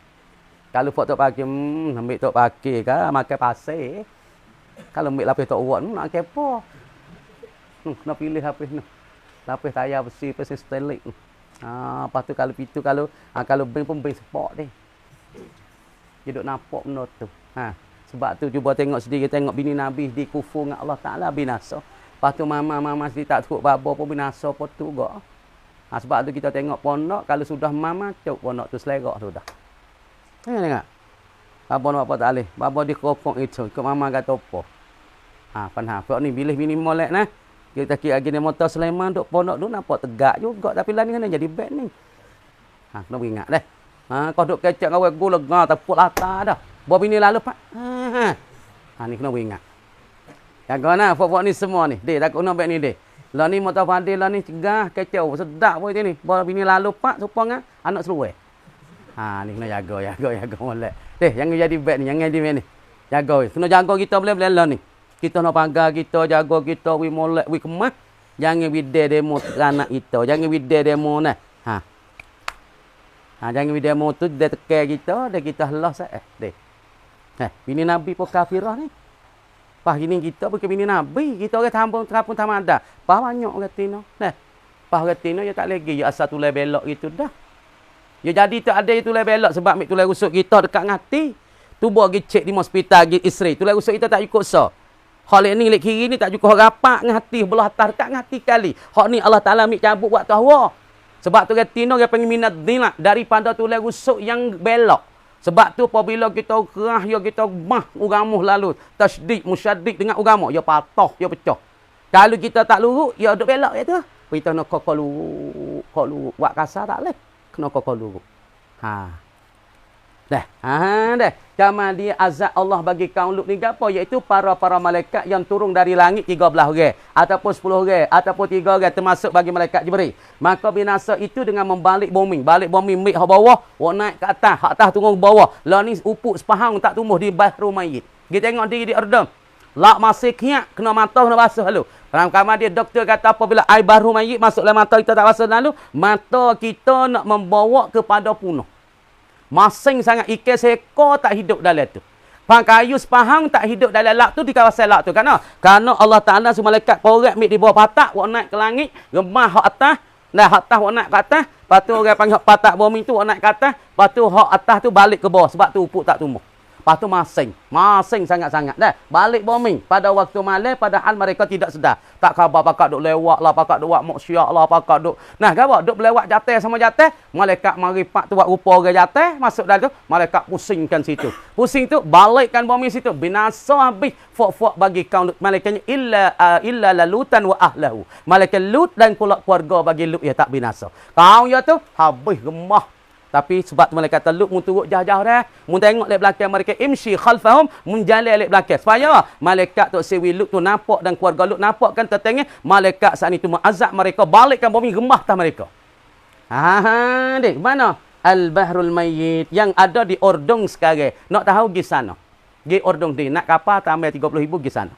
Kalau Fort tak pakai, ambil tak pakai ke, makan pasir. Kalau ambil lapis tak uat, nak kepo. Nak pilih lapis nu. Lapis tayar besi, pesen stelik. Lepas tu kalau pitu, kalau beng pun beng sport deh. Dia duk nampak benda tu. Sebab tu cuba tengok sendiri, tengok bini Nabi di kufur dengan Allah Ta'ala binasa. Lepas tu mama sendiri tak cukup babo pun binasa pun tu juga. Sebab tu kita tengok pondok, kalau sudah mama cuk pondok tu selerak sudah. Tengok. Babo nak apa tak boleh. Babo di keropok itu, ikut mama kata apa. Panah. Kau ni bilih bini molek nah. Kita kira lagi ni motor Sulaiman duk pondok tu nampak tegak juga, tapi lah ni kena jadi bad ni. Kena ingat deh. Kau duk kecek awak gula lega tepuk latar dah. Bawa bini lalu pak. Ni kena ingat. Jaga nah pokok ni semua ni. Dek takut nak baik ni dek. Lah ni motor Fadil lah ni cegah kecau sedap pun ni. Bawa bini lalu pak supaya anak seluai. Ni kena jaga molek. Dek jangan jadi bad ni, jangan jadi bad ni. Jaga weh. Kena jaga kita boleh-boleh lah ni. Kita nak pagar kita, jaga kita, we molek, we kemah. Jangan bida demo anak kita. Jangan bida demo nah. Jangan bida demo tu dia tekan kita, dia kita halah sah. Bini Nabi pun kafirah ni. Pas gini kita bukan bini Nabi. Kita orang kampung tamada. Pas banyak orang Tino. Pas orang Tino dia tak lagi. Dia asal tulai belok gitu dah. Dia jadi tak ada tulai belok sebab ambil tulai rusuk kita dekat ngati. Tu buat pergi cek di hospital pergi isteri. Tulai rusuk kita tak cukup sah. Hak ni lek kiri ni tak cukup rapat dengan hati belah atas dekat dengan hati kali. Hak ni Allah Taala ambil cabut buat tahwa. Sebab tu retino dia panggil minat dilak daripada tulai rusuk yang belok. Sebab tu apabila kita kerah ya kita mah agama lalu tasydid musyaddid dengan agama ya patah ya pecah. Kalau kita tak lurus ya duk belok itu. Kita nak kokol lurus buat kasar tak leh. Kena kokol lurus. Dah. Kama dia azab Allah bagi kaum Lut ni gapo, iaitu para malaikat yang turun dari langit 13 orang ataupun 10 orang ataupun 3 orang termasuk bagi malaikat Jibril. Maka binasa itu dengan membalik bumi. Balik bumi mik ke bawah, naik ke atas, hak atas turun ke bawah. Lah ni upuk sepahang tak tumbuh di bahrul mayit. Kita tengok diri di erdam. Lak masih kiak kena mata kena basuh lalu. Dalam kamar dia doktor kata apabila air bahrul mayit masuk dalam mata kita tak basuh lalu, mata kita nak membawa kepada punah. Masing sangat ikan seekor tak hidup dalam tu. Kayu sepahang tak hidup dalam lak tu di kawasan lak tu. Kerana Allah Ta'ala suruh malaikat korek ambil di bawah patak, buat naik ke langit, gemah hak atas, nah hak atas buat naik ke atas, lepas tu orang panggil hak patak bumi tu buat naik ke atas, lepas tu hak atas tu balik ke bawah sebab tu upuk tak tumbuh. Lepas tu masing sangat-sangat dah. Balik bumi pada waktu malam padahal mereka tidak sedar. Tak khabar pakak duk lewat lah, pakak duk buat maksiat lah, pakak duk. Nah, khabar duk lewat jatuh sama jatuh, malaikat mari pak tu buat rupa orang jatuh, masuk dalam tu, malaikat pusingkan situ. Pusing tu balikkan bumi situ, binasa habis. Fok-fok bagi kaum Lut. Malaikatnya illa lalutan wa ahlahu. Malaikat Lut dan pula keluarga bagi Lut ya tak binasa. Kaum ya tu habis gemah. Tapi sebab tu malaikat Lut mun turut jauh-jauh dah, mun tengok lek belakang mereka imshi khalfahum, mun jalan lek belakang. Supaya malaikat tu sewi Lut tu nampak dan keluarga Lut nampak kan tetangnya malaikat saat itu mengazab mereka, balikkan bumi gemah tah mereka. Dek, mana? Al-Bahrul Mayyit yang ada di Ordong sekarang. Nak tahu pergi sana. Pergi Ordong ni, nak kapal tambah 30,000 pergi sana.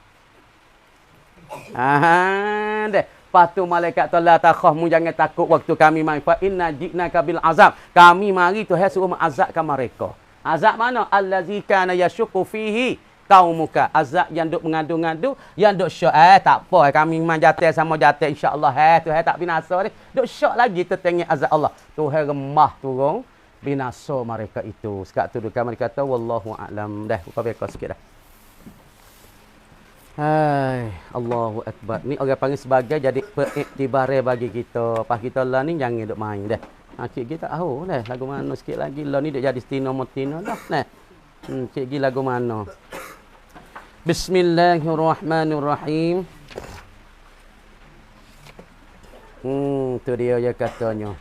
Dek. Lepas tu malaikat tu la takhaf, mu jangan takut waktu kami mai. Fa inna ji'naka bil azab. Kami mari Tuhan suruh mengazabkan mereka. Azab mana? Allazi kana yashukku fihi qaumuka. Azab yang duk mengadu-ngadu, yang duk syok. Tak apa, kami memang jatuh sama jatuh insya-Allah. Tuhan tak binasa ni. Duk syok lagi tertengok azab Allah. Tuhan remah turun binasa mereka itu. Sekat tu mereka kata wallahu a'lam. Dah buka beka sikit dah. Hai, Allahu Akbar. Ni orang panggil sebagai jadi periktibar bagi kita. Pas kita lah ni jangan duk main dah. Cik kita tahu dah lagu mana sikit lagi. Lah ni dah jadi stino motino dah. Nah. Cik lagi lagu mana. Bismillahirrahmanirrahim. Tu dia ya katanya.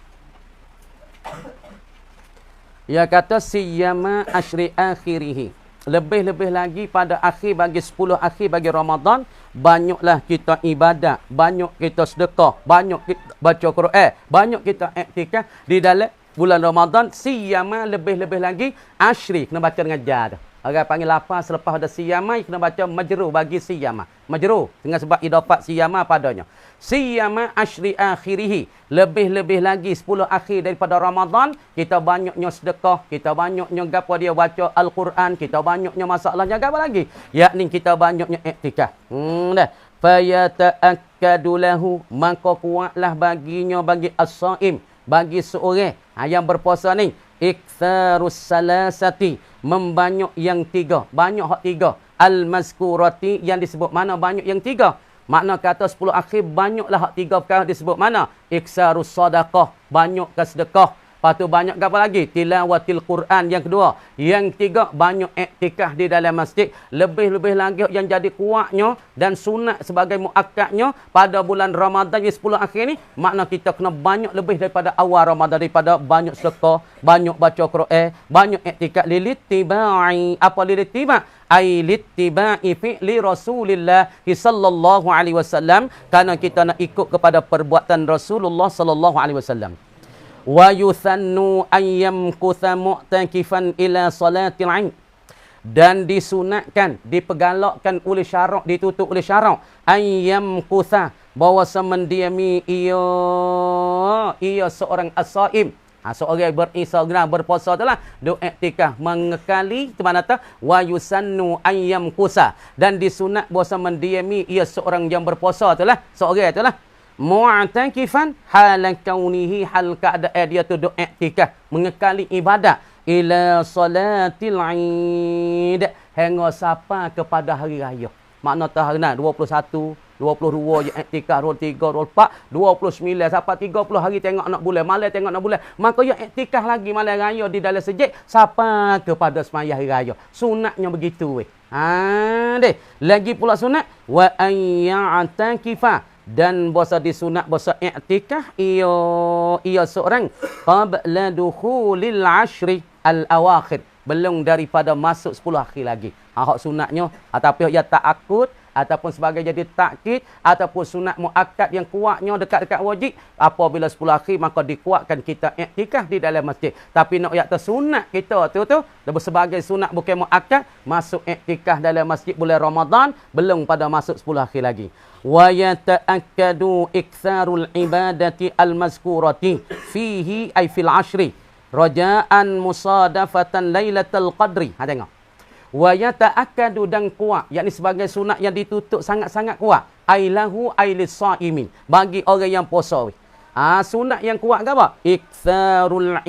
Ya kata siyama asyri akhirih. Lebih-lebih lagi pada akhir bagi 10 akhir bagi Ramadan, banyaklah kita ibadat, banyak kita sedekah, banyak kita baca Quran, banyak kita iktikaf di dalam bulan Ramadan. Siyama lebih-lebih lagi asyri, kena baca dengan jar. Orang panggil lapar selepas ada siyama, kena baca majru bagi siyama. Majru dengan sebab idafat siyama padanya. Siyama asyri akhirih. Lebih-lebih lagi 10 akhir daripada Ramadan, kita banyaknya sedekah, kita banyaknya gapo dia baca Al-Quran, kita banyaknya masalahnya gapo lagi? Yakni kita banyaknya iktikaf. Dah. Fayata'akkadu lahu, maka kuatlah baginya bagi as-saim, bagi seorang yang berpuasa ni, iktsarus salasati, membanyak yang 3, banyak hak 3, al-mazkurati yang disebut mana banyak yang 3. Makna kata 10 akhir banyaklah hak 3 perkara disebut mana? Iksarus sadaqah, banyak ke sedekah. Lepas tu banyak ke apa lagi? Tilawatil Quran yang kedua. Yang ketiga, banyak iktikaf di dalam masjid. Lebih-lebih lagi yang jadi kuatnya dan sunat sebagai muakkadnya pada bulan Ramadan yang 10 akhir ni, makna kita kena banyak lebih daripada awal Ramadan, daripada banyak sedekah, banyak baca Quran, banyak iktikaf lilittiba'i. Apa lilittiba'? Ai littiba'i fi'li Rasulillah sallallahu alaihi wasallam, kerana kita nak ikut kepada perbuatan Rasulullah sallallahu alaihi wasallam. Wa yuthannu ayyam kutha mu'takifan ila salatil 'ain, dan disunatkan, dipergalakkan oleh syarak, ditutup oleh syarak, ayyam kutha, bahawa mendiami ia seorang as-saim, seorang berisagna berpuasa itulah duk iktikaf mengekali tu mana ta wa yusannu ayyam kusa, dan disunat bahawa mendiami ia seorang yang berpuasa itulah seorang itulah mu'takifan halan kaunihi, hal keadaan dia tu duk iktikaf mengekali ibadat ila salatil 'id, hingga sampai kepada hari raya. Makna tahanan 21, 22 je iktikaf, 23, 24, 29 sampai 30 hari tengok nak bulan, malam tengok nak bulan. Maka ya iktikaf lagi malam raya di dalam sejid sampai kepada sembahyang hari raya. Sunatnya begitu weh. Deh. Lagi pula sunat wa ayya'takifa, dan bahasa disunat bahasa i'tikaf ia seorang qabla dukhulil 'ashri al-awakhir, belum daripada masuk 10 akhir lagi. Hak sunatnya ataupun ia tak akut ataupun sebagai jadi takkid ataupun sunat muakkad yang kuatnya dekat-dekat wajib, apabila 10 akhir maka dikuatkan kita iktikaf di dalam masjid. Tapi nak ya sunat kita tu sebagai sunat bukan muakkad, masuk iktikaf dalam masjid bulan Ramadan belum pada masuk 10 akhir lagi. Wa yata'akkadu iktsarul ibadati al-mazkurati fihi ay fil 'ashri raja'an musadafatan lailatul qadri. Tengok. Wa yata'akkadu dan kuat, yakni sebagai sunat yang ditutup sangat-sangat kuat. Ailahu ailis saimin, bagi orang yang puasa. Sunat yang kuat ke apa? Iktsarul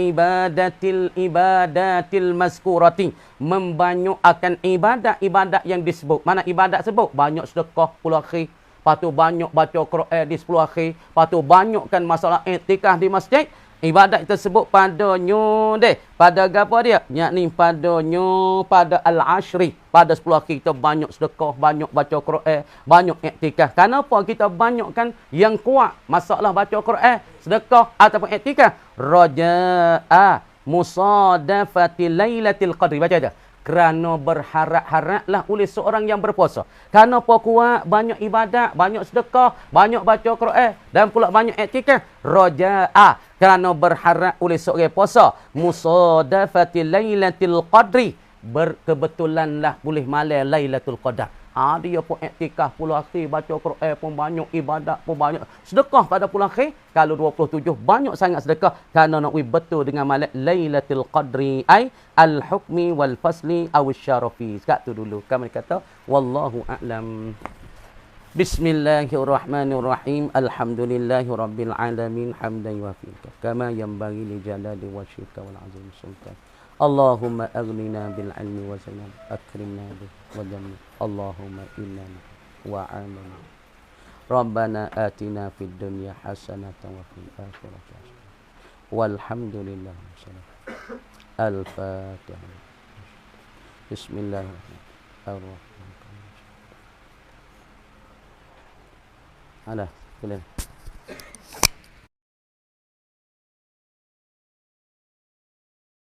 ibadatil mazkurati, membanyakkan ibadat yang disebut. Mana ibadat sebut? Banyak sedekah 10 akhir, lepas tu banyak baca Quran di 10 akhir, lepas tu banyakkan masalah iktikaf di masjid. Ibadat tersebut padanya pada apa dia? Yakni padanya pada al-ashri, pada 10 akhir kita banyak sedekah, banyak baca Quran, banyak iktikaf. Kenapa kita banyakkan yang kuat masalah baca Quran, sedekah ataupun iktikaf? Raja'a musadafati lailatul qadri. Baca aja. Kerana berharap-haraplah oleh seorang yang berpuasa. Kenapa kuat banyak ibadat, banyak sedekah, banyak baca Quran dan pula banyak iktikaf? Raja'a, kerana berharap oleh seorang puasa, musadafati lailatul qadri, berkebetulanlah boleh malam Lailatul Qadar. Dia pun iktikaf 10 akhir, baca Quran pun banyak, ibadat pun banyak, sedekah pada 10 akhir. Kalau 27 banyak sangat sedekah kerana nak betul dengan malam Lailatul Qadri, ai al-hukmi wal fasli aw syarafi. Sekat tu dulu kami kata wallahu a'lam. Bismillahirrahmanirrahim. Alhamdulillahirabbil alamin hamdan yuafiqa kama yanbaghi li jalali wajhika wal azim sultan. Allahumma aghnina bil ilmi wa salam, akrimna bihi wa jamil. Allahumma inna wa amana. Rabbana atina fid dunya hasanatan wa fil akhirati hasanatan. Walhamdulillah. Al-Fatihah. Bismillahirrahmanirrahim. Alah, boleh.